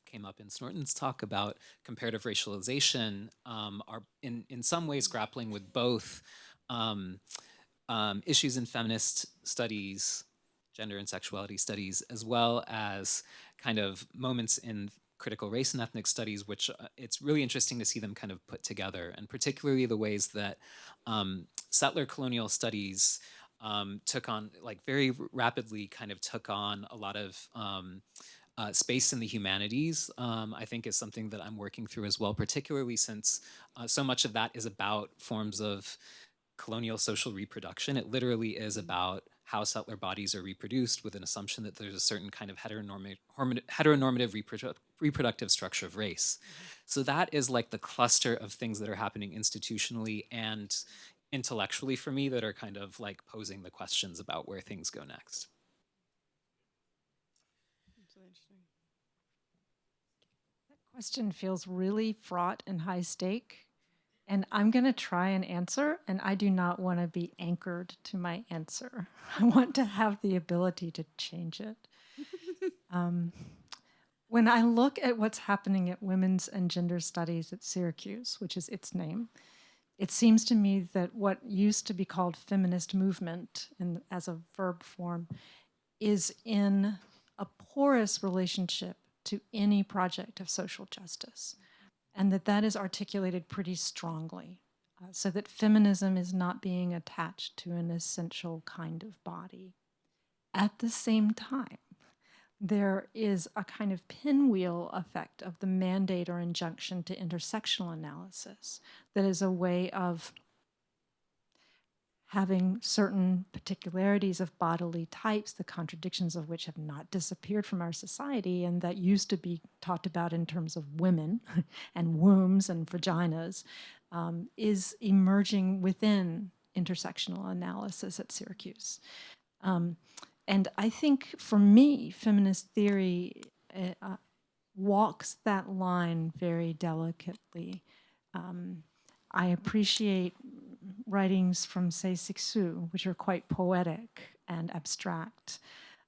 came up in Snorton's talk about comparative racialization are in some ways grappling with both issues in feminist studies, gender and sexuality studies, as well as kind of moments in critical race and ethnic studies, which it's really interesting to see them kind of put together, and particularly the ways that settler colonial studies took on, like very rapidly kind of took on a lot of space in the humanities, I think is something that I'm working through as well, particularly since so much of that is about forms of colonial social reproduction. It literally is about how settler bodies are reproduced with an assumption that there's a certain kind of heteronormative reproductive structure of race. So that is like the cluster of things that are happening institutionally and intellectually for me that are kind of like posing the questions about where things go next. That's really interesting. That question feels really fraught and high stake. And I'm going to try and answer, and I do not want to be anchored to my answer. I want to have the ability to change it. When I look at what's happening at Women's and Gender Studies at Syracuse, which is its name, it seems to me that what used to be called feminist movement as a verb form is in a porous relationship to any project of social justice. And that is articulated pretty strongly, so that feminism is not being attached to an essential kind of body. At the same time, there is a kind of pinwheel effect of the mandate or injunction to intersectional analysis that is a way of having certain particularities of bodily types, the contradictions of which have not disappeared from our society and that used to be talked about in terms of women and wombs and vaginas, is emerging within intersectional analysis at Syracuse. And I think for me, feminist theory walks that line very delicately. I appreciate writings from, say, Cixous, which are quite poetic and abstract.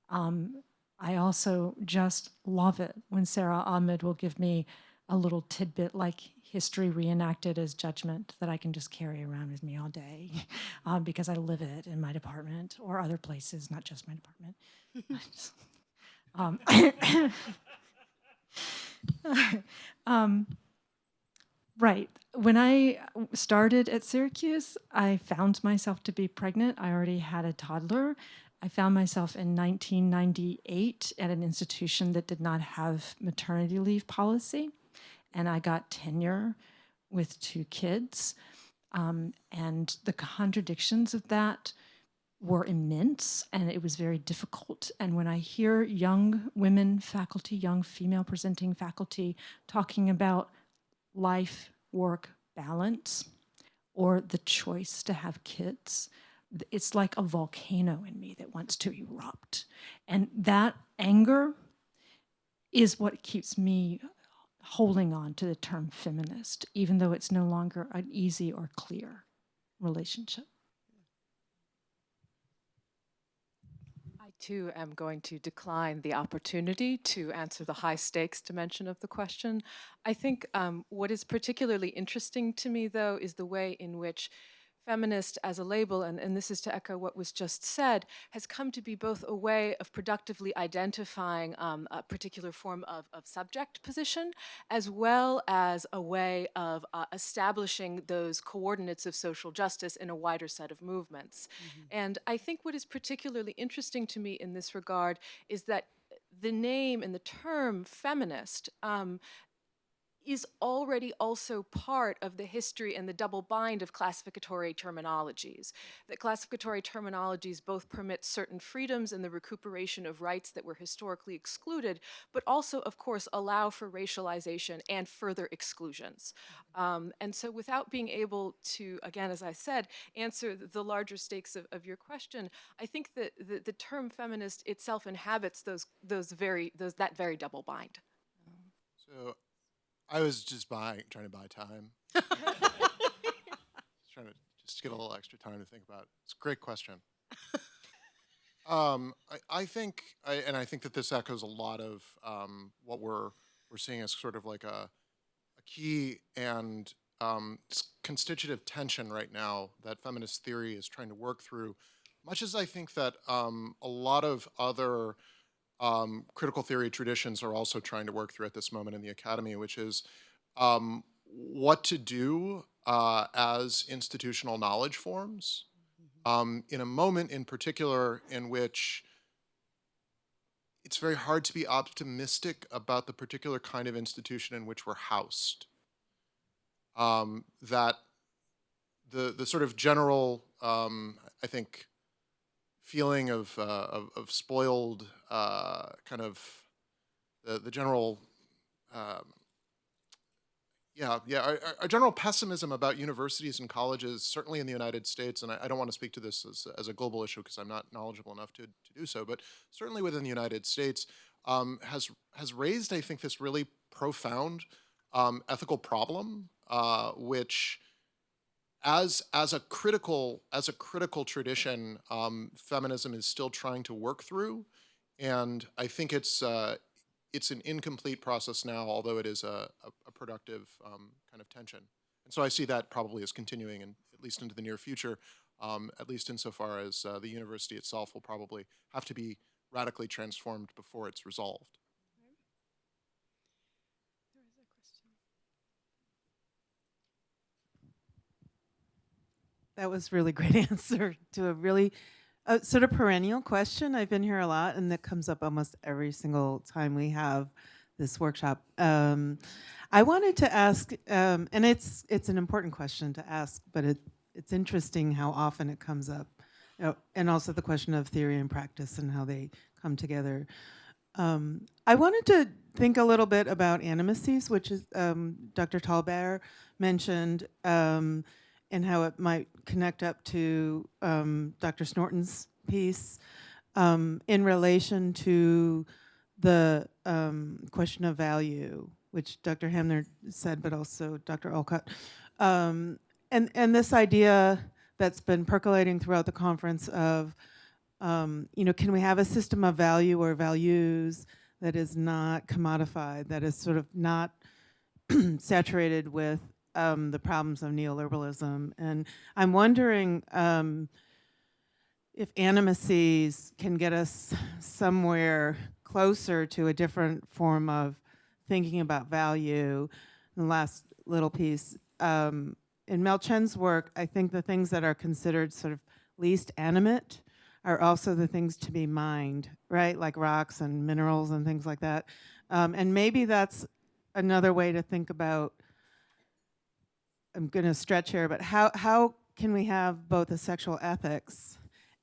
I also just love it when Sarah Ahmed will give me a little tidbit like history reenacted as judgment that I can just carry around with me all day because I live it in my department or other places, not just my department. Right. When I started at Syracuse, I found myself to be pregnant. I already had a toddler. I found myself in 1998 at an institution that did not have maternity leave policy, and I got tenure with 2 kids. And the contradictions of that were immense, and it was very difficult. And when I hear young women faculty, young female presenting faculty talking about life-work balance or the choice to have kids, it's like a volcano in me that wants to erupt. And that anger is what keeps me holding on to the term feminist, even though it's no longer an easy or clear relationship. I too am going to decline the opportunity to answer the high stakes dimension of the question. I think what is particularly interesting to me, though, is the way in which feminist as a label, and this is to echo what was just said, has come to be both a way of productively identifying a particular form of subject position, as well as a way of establishing those coordinates of social justice in a wider set of movements. And I think what is particularly interesting to me in this regard is that the name and the term feminist is already also part of the history and the double bind of classificatory terminologies. That classificatory terminologies both permit certain freedoms and the recuperation of rights that were historically excluded, but also, of course, allow for racialization and further exclusions. And so without being able to, again, as I said, answer the larger stakes of your question, I think that the term feminist itself inhabits that very double bind. So I was just trying to buy time. Trying to just get a little extra time to think about it. It's a great question. I think that this echoes a lot of what we're seeing as sort of like a key and constitutive tension right now that feminist theory is trying to work through. Much as I think that a lot of other critical theory traditions are also trying to work through at this moment in the academy, which is what to do as institutional knowledge forms in a moment in particular in which it's very hard to be optimistic about the particular kind of institution in which we're housed. That the sort of general, I think, feeling of spoiled kind of the general our general pessimism about universities and colleges, certainly in the United States, and I don't want to speak to this as a global issue because I'm not knowledgeable enough to do so, but certainly within the United States, has raised, I think, this really profound ethical problem, which as a critical tradition, feminism is still trying to work through, and I think it's an incomplete process now, although it is a productive kind of tension. And so I see that probably as continuing, at least into the near future, at least insofar as the university itself will probably have to be radically transformed before it's resolved. There is a question. That was really great answer to a really sort of perennial question. I've been here a lot, and that comes up almost every single time we have this workshop. I wanted to ask, and it's an important question to ask, but it's interesting how often it comes up, and also the question of theory and practice and how they come together. I wanted to think a little bit about animacies, which is Dr. Tallbear mentioned, and how it might connect up to Dr. Snorton's piece in relation to the question of value, which Dr. Hamner said, but also Dr. Olcott. And this idea that's been percolating throughout the conference of, can we have a system of value or values that is not commodified, that is sort of not saturated with the problems of neoliberalism? And I'm wondering if animacies can get us somewhere closer to a different form of thinking about value. And the last little piece, in Mel Chen's work, I think the things that are considered sort of least animate are also the things to be mined, right? Like rocks and minerals and things like that. And maybe that's another way to think about, I'm going to stretch here, but how can we have both a sexual ethics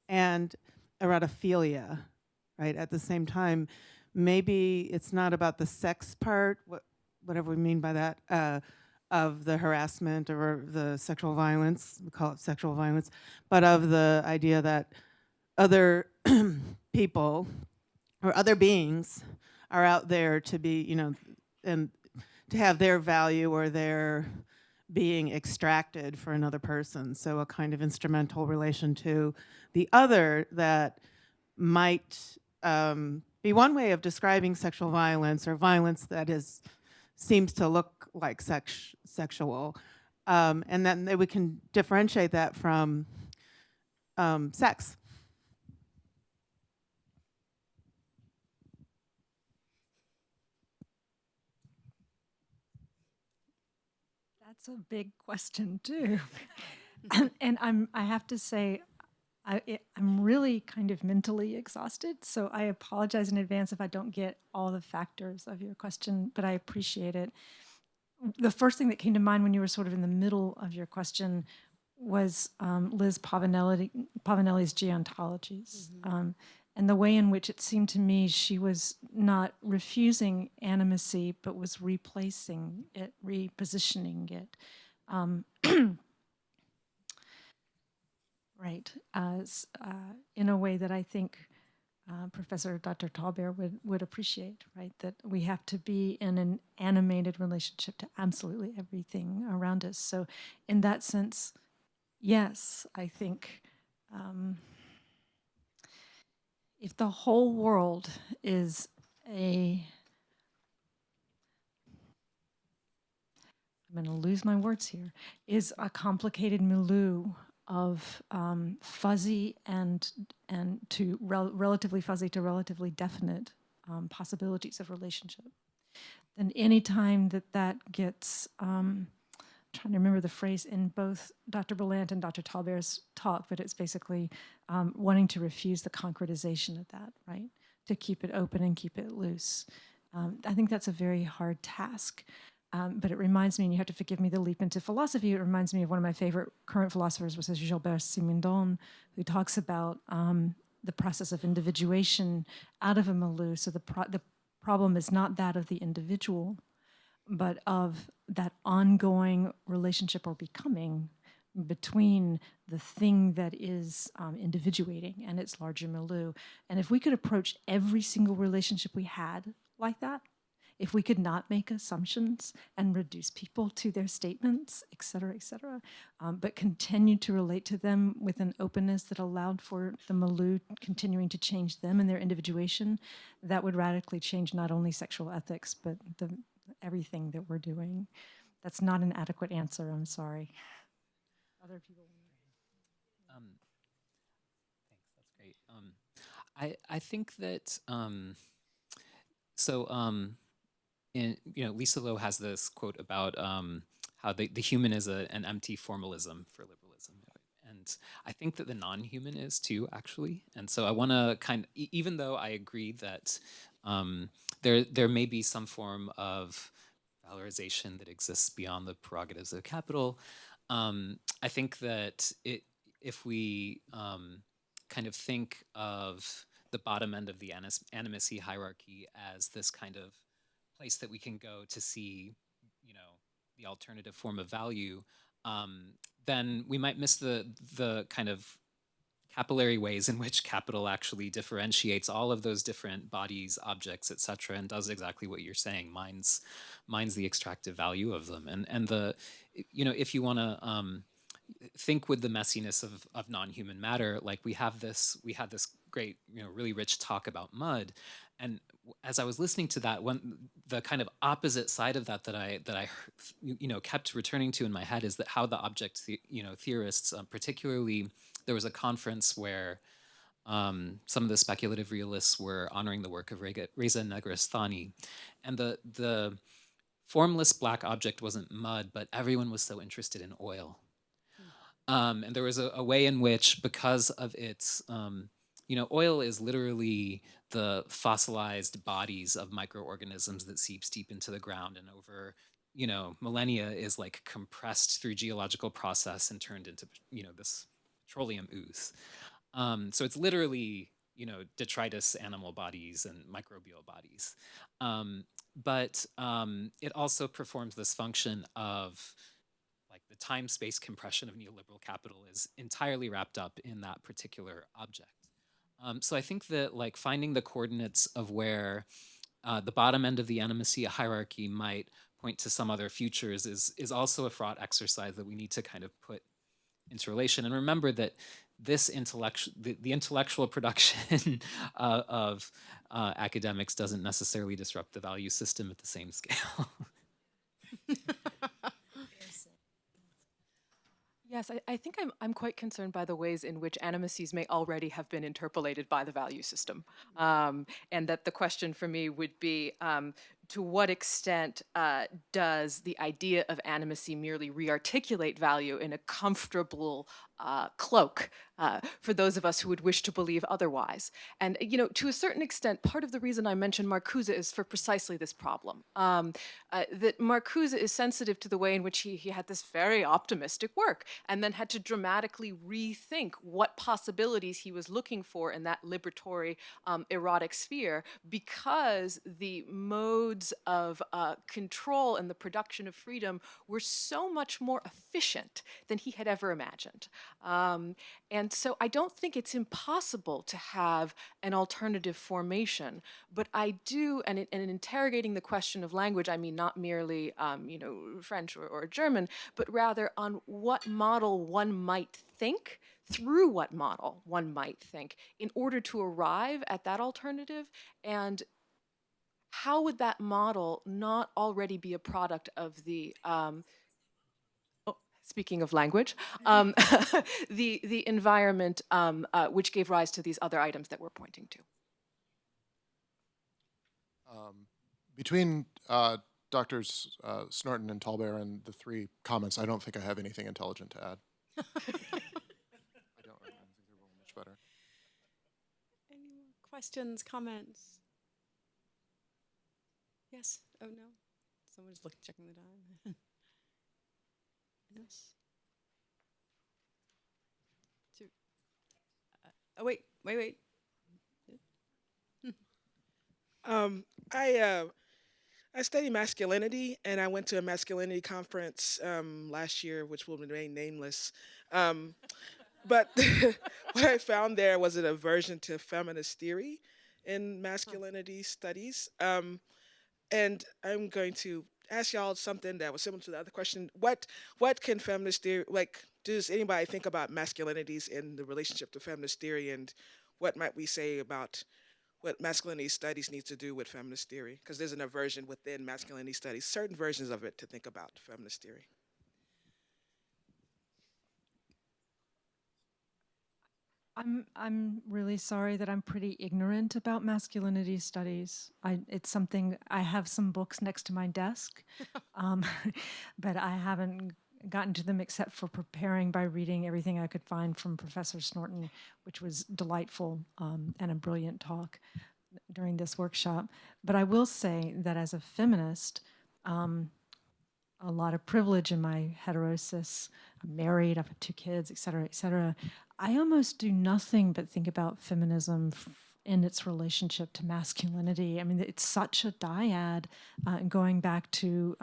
and erotophilia, right? At the same time, maybe it's not about the sex part, whatever we mean by that, of the harassment or the sexual violence, we call it sexual violence, but of the idea that other people or other beings are out there to be, and to have their value or their being extracted for another person. So a kind of instrumental relation to the other that might be one way of describing sexual violence or violence that seems to look like sexual. and then we can differentiate that from sex. That's a big question too. And I have to say, I'm really kind of mentally exhausted, so I apologize in advance if I don't get all the factors of your question, but I appreciate it. The first thing that came to mind when you were sort of in the middle of your question was Liz Pavanelli's geontologies. And the way in which it seemed to me she was not refusing animacy, but was replacing it, repositioning it. Right, as in a way that I think Professor Dr. Tallbear would appreciate, right? That we have to be in an animated relationship to absolutely everything around us. So in that sense, yes, I think if the whole world is I'm going to lose my words here, is a complicated milieu of fuzzy and to relatively fuzzy to relatively definite possibilities of relationship, then any time that gets, trying to remember the phrase in both Dr. Berlant and Dr. Tallbear's talk, but it's basically wanting to refuse the concretization of that, right? To keep it open and keep it loose. I think that's a very hard task. But it reminds me, and you have to forgive me the leap into philosophy, it reminds me of one of my favorite current philosophers, which is Gilbert Simondon, who talks about the process of individuation out of a milieu. So the problem is not that of the individual, but of that ongoing relationship or becoming between the thing that is individuating and its larger milieu. And if we could approach every single relationship we had like that, if we could not make assumptions and reduce people to their statements, et cetera, but continue to relate to them with an openness that allowed for the milieu continuing to change them and their individuation, that would radically change not only sexual ethics, but everything that we're doing. That's not an adequate answer, I'm sorry. Other people. Thanks, that's great. I think that, Lisa Lowe has this quote about how the human is an empty formalism for liberalism. And I think that the non-human is too, actually. And so I want to even though I agree that there may be some form of valorization that exists beyond the prerogatives of capital, I think that if we kind of think of the bottom end of the animacy hierarchy as this kind of place that we can go to see, the alternative form of value, then we might miss the kind of capillary ways in which capital actually differentiates all of those different bodies, objects, et cetera, and does exactly what you're saying, mines the extractive value of them. And if you want to think with the messiness of non-human matter, like we had this great, really rich talk about mud. And as I was listening to that, the kind of opposite side of that I kept returning to in my head is that how the object theorists, particularly, there was a conference where some of the speculative realists were honoring the work of Reza Negarestani, and the formless black object wasn't mud, but everyone was so interested in oil. And there was a way in which, because of its, oil is literally the fossilized bodies of microorganisms that seeps deep into the ground and over, millennia is like compressed through geological process and turned into, this petroleum ooze. So it's literally, detritus animal bodies and microbial bodies. But it also performs this function of, like, the time-space compression of neoliberal capital is entirely wrapped up in that particular object. So I think that, like, finding the coordinates of where the bottom end of the animacy hierarchy might point to some other futures is also a fraught exercise that we need to kind of put into relation. And remember that this the intellectual production of academics doesn't necessarily disrupt the value system at the same scale. Yes, I think I'm quite concerned by the ways in which animacies may already have been interpolated by the value system. And that the question for me would be, to what extent does the idea of animacy merely rearticulate value in a comfortable cloak for those of us who would wish to believe otherwise? And, to a certain extent, part of the reason I mentioned Marcuse is for precisely this problem. That Marcuse is sensitive to the way in which he had this very optimistic work and then had to dramatically rethink what possibilities he was looking for in that liberatory erotic sphere, because the modes of control and the production of freedom were so much more efficient than he had ever imagined. And so I don't think it's impossible to have an alternative formation, but I do, and in interrogating the question of language, I mean not merely French or German, but rather on what model one might think, through what model one might think, in order to arrive at that alternative. And how would that model not already be a product of the speaking of language, the environment which gave rise to these other items that we're pointing to? Between Doctors Snorton and Tallbear and the three comments, I don't think I have anything intelligent to add. I think they're much better. Any more questions, comments? Yes? Oh, no? Someone's checking the time. Yes. Oh, wait. I study masculinity, and I went to a masculinity conference last year, which will remain nameless. But what I found there was an aversion to feminist theory in masculinity studies. And I'm going to ask y'all something that was similar to the other question. What can feminist theory, does anybody think about masculinities in the relationship to feminist theory, and what might we say about what masculinity studies needs to do with feminist theory? Because there's an aversion within masculinity studies, certain versions of it, to think about feminist theory. I'm really sorry that I'm pretty ignorant about masculinity studies. It's something, I have some books next to my desk, but I haven't gotten to them except for preparing by reading everything I could find from Professor Snorton, which was delightful and a brilliant talk during this workshop. But I will say that as a feminist, a lot of privilege in my heterosis. I'm married, I've had 2 kids, et cetera, et cetera. I almost do nothing but think about feminism in its relationship to masculinity. I mean, it's such a dyad, going back to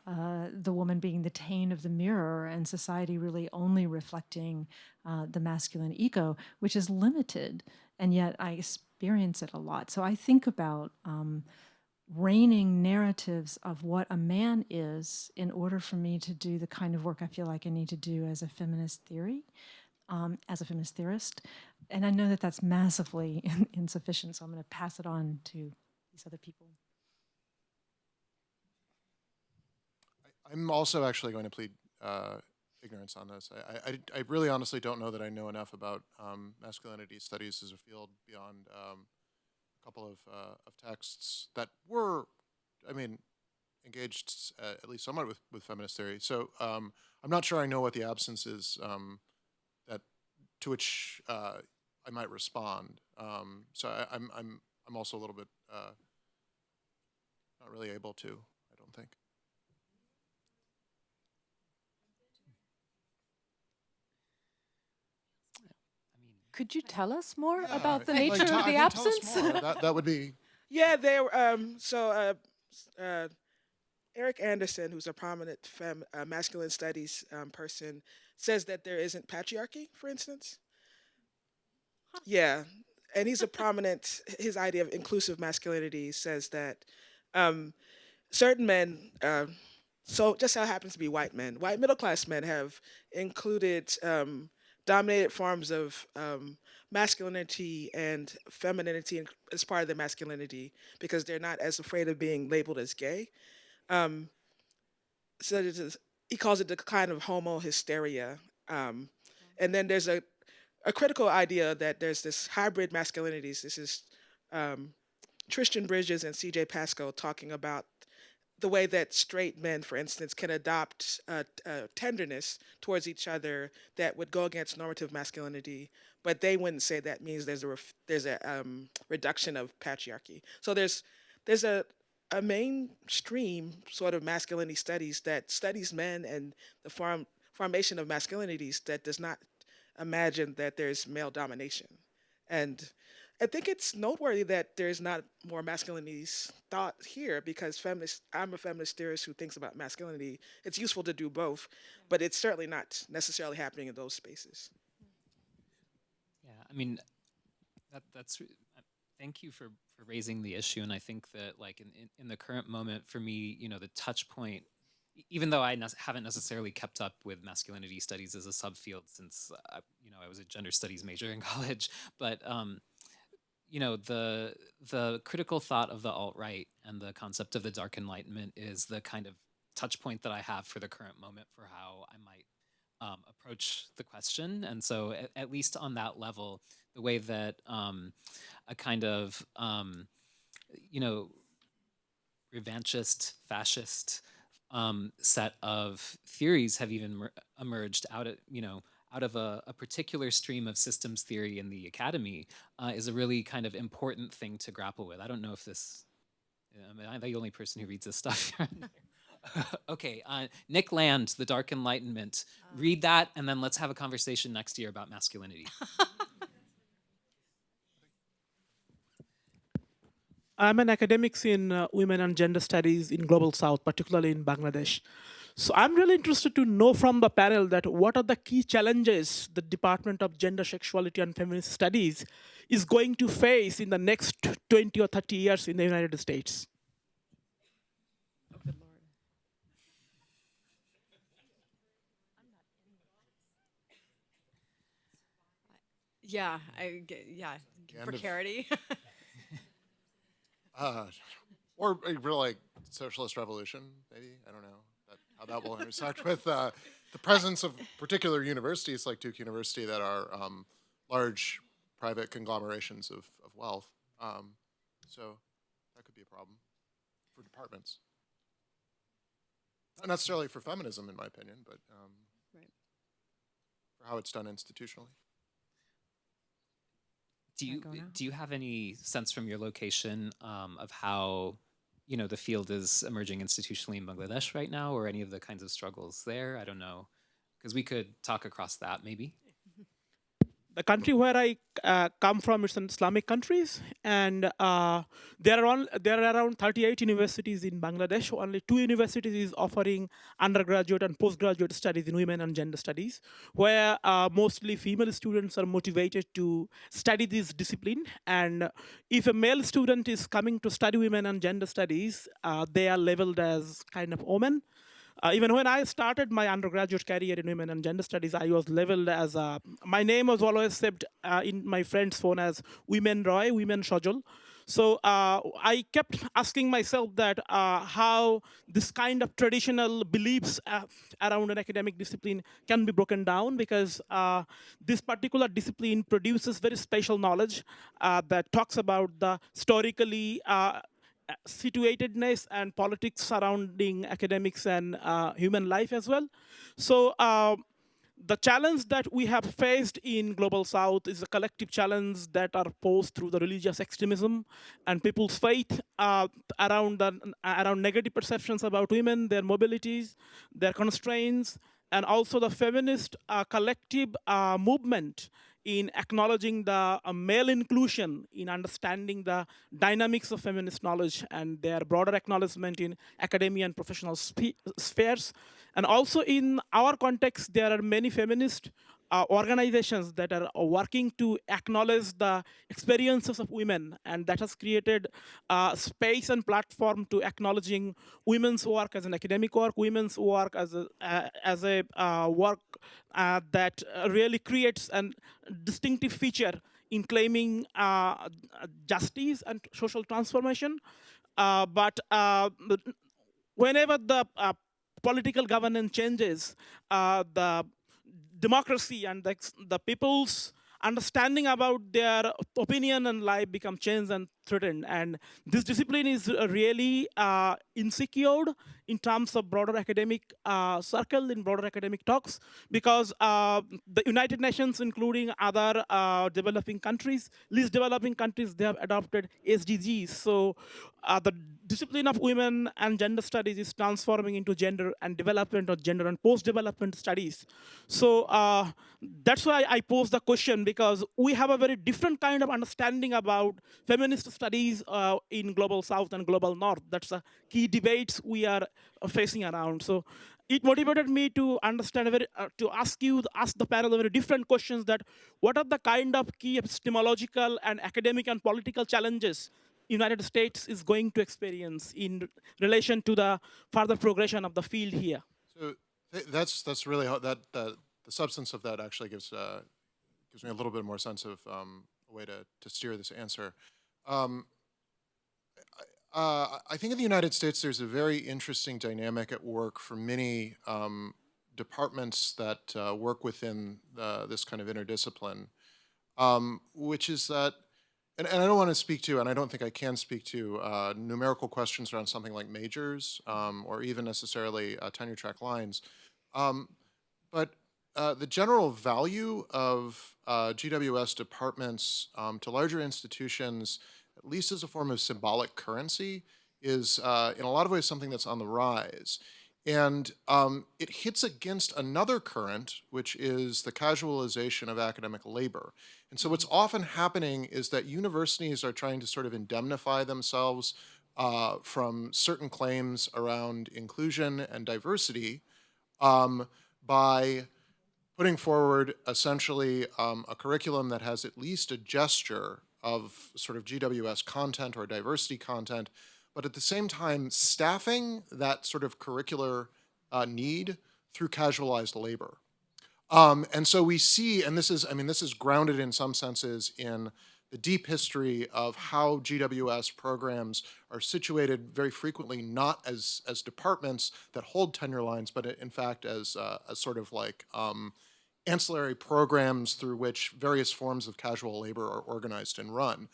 the woman being the tane of the mirror and society really only reflecting the masculine ego, which is limited, and yet I experience it a lot. So I think about reigning narratives of what a man is in order for me to do the kind of work I feel like I need to do as a feminist theory, as a feminist theorist. And I know that that's massively insufficient, so I'm going to pass it on to these other people. I'm also actually going to plead ignorance on this. I really honestly don't know that I know enough about masculinity studies as a field beyond couple of texts that were, engaged at least somewhat with feminist theory. So I'm not sure I know what the absence is that to which I might respond. So I'm also a little bit not really able to, I don't think. Could you tell us more about the nature of the absence? That would be. Yeah, there. Eric Anderson, who's a prominent masculine studies person, says that there isn't patriarchy, for instance. Yeah, and he's a prominent. His idea of inclusive masculinity says that certain men. So just how it happens to be white men. White middle class men have included dominated forms of masculinity and femininity as part of their masculinity because they're not as afraid of being labeled as gay. So he calls it the kind of homo hysteria. And then there's a critical idea that there's this hybrid masculinities. This is Tristan Bridges and C.J. Pascoe talking about the way that straight men, for instance, can adopt tenderness towards each other that would go against normative masculinity, but they wouldn't say that means there's a reduction of patriarchy. So there's a mainstream sort of masculinity studies that studies men and the formation of masculinities that does not imagine that there's male domination. And I think it's noteworthy that there's not more masculinities thought here because I'm a feminist theorist who thinks about masculinity. It's useful to do both, but it's certainly not necessarily happening in those spaces. Yeah, I mean, thank you for raising the issue. And I think that like in the current moment for me, you know, the touch point, even though I haven't necessarily kept up with masculinity studies as a subfield since, you know, I was a gender studies major in college, but you know, the critical thought of the alt-right and the concept of the dark enlightenment is the kind of touch point that I have for the current moment for how I might approach the question. And so at least on that level, the way that a kind of, you know, revanchist, fascist set of theories have even emerged out of, you know, out of a particular stream of systems theory in the academy is a really kind of important thing to grapple with. I don't know if this, I'm the only person who reads this stuff. Okay, Nick Land, The Dark Enlightenment. Read that, and then let's have a conversation next year about masculinity. I'm an academic in women and gender studies in Global South, particularly in Bangladesh. So I'm really interested to know from the panel that what are the key challenges the Department of Gender, Sexuality and Feminist Studies is going to face in the next 20 or 30 years in the United States. Oh, good Lord. Yeah, precarity. Or really like socialist revolution, maybe, I don't know how that will intersect with the presence of particular universities like Duke University that are large private conglomerations of wealth. So that could be a problem for departments. Not necessarily for feminism, in my opinion, but Right. for how it's done institutionally. Do you have any sense from your location of how, you know, the field is emerging institutionally in Bangladesh right now, or any of the kinds of struggles there? I don't know, because we could talk across that maybe. The country where I come from is an Islamic countries, and there are around 38 universities in Bangladesh. Only 2 universities is offering undergraduate and postgraduate studies in women and gender studies, where mostly female students are motivated to study this discipline. And if a male student is coming to study women and gender studies, they are labeled as kind of women. Even when I started my undergraduate career in women and gender studies, I was labeled as my name was always saved in my friend's phone as Women Roy, Women Shajol. So I kept asking myself that how this kind of traditional beliefs around an academic discipline can be broken down, because this particular discipline produces very special knowledge that talks about the historically situatedness and politics surrounding academics and human life as well. So the challenge that we have faced in Global South is a collective challenge that are posed through the religious extremism and people's faith around negative perceptions about women, their mobilities, their constraints, and also the feminist collective movement in acknowledging the male inclusion, in understanding the dynamics of feminist knowledge and their broader acknowledgement in academia and professional spheres. And also in our context, there are many feminist organizations that are working to acknowledge the experiences of women, and that has created space and platform to acknowledging women's work as an academic work, women's work as a work that really creates a distinctive feature in claiming justice and social transformation. But whenever the political governance changes, the democracy and the people's understanding about their opinion and life become changed and threatened. And this discipline is really insecure in terms of broader academic circle, in broader academic talks, because the United Nations, including other developing countries, least developing countries, they have adopted SDGs. So the discipline of women and gender studies is transforming into gender and development, or gender and post-development studies. So that's why I pose the question, because we have a very different kind of understanding about feminist studies in global South and global North. That's the key debates we are facing around. So it motivated me to understand, to ask the panel very different questions, that what are the kind of key epistemological and academic and political challenges United States is going to experience in relation to the further progression of the field here. So that's really the substance of that actually gives me a little bit more sense of a way to steer this answer. I think in the United States there's a very interesting dynamic at work for many departments that work within this kind of interdiscipline, which is that. And I don't want to speak to, and I don't think I can speak to, numerical questions around something like majors, or even necessarily tenure track lines. But the general value of GWS departments to larger institutions, at least as a form of symbolic currency, is in a lot of ways something that's on the rise. And it hits against another current, which is the casualization of academic labor. And so what's often happening is that universities are trying to sort of indemnify themselves from certain claims around inclusion and diversity by putting forward essentially a curriculum that has at least a gesture of sort of GWS content or diversity content, but at the same time staffing that sort of curricular need through casualized labor. And so we see, and this is grounded in some senses in the deep history of how GWS programs are situated very frequently not as departments that hold tenure lines, but in fact as sort of like ancillary programs through which various forms of casual labor are organized and run.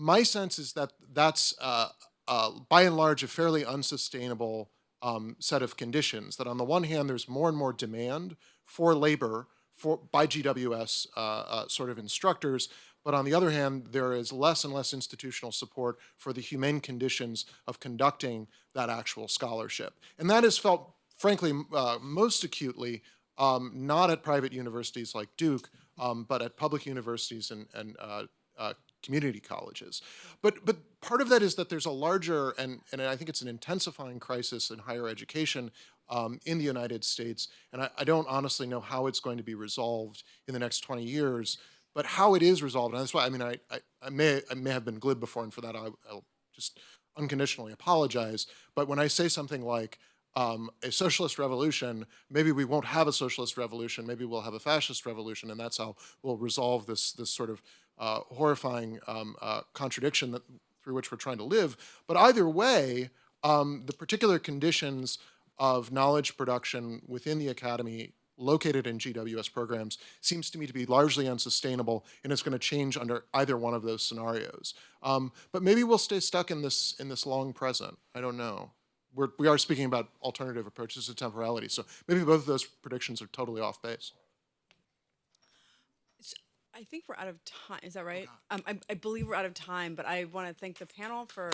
My sense is that that's by and large a fairly unsustainable set of conditions, that on the one hand there's more and more demand for labor by GWS sort of instructors, but on the other hand there is less and less institutional support for the humane conditions of conducting that actual scholarship. And that is felt, frankly, most acutely not at private universities like Duke, but at public universities and community colleges. But part of that is that there's a larger, and I think it's an intensifying crisis in higher education in the United States, and I don't honestly know how it's going to be resolved in the next 20 years, but how it is resolved, and that's why, I may have been glib before, and for that I'll just unconditionally apologize, but when I say something like a socialist revolution, maybe we won't have a socialist revolution, maybe we'll have a fascist revolution, and that's how we'll resolve this sort of horrifying contradiction through which we're trying to live. But either way, the particular conditions of knowledge production within the academy located in GWS programs seems to me to be largely unsustainable, and it's going to change under either one of those scenarios. But maybe we'll stay stuck in this long present. I don't know. We are speaking about alternative approaches to temporality, so maybe both of those predictions are totally off base. I think we're out of time. Is that right? I believe we're out of time, but I want to thank the panel for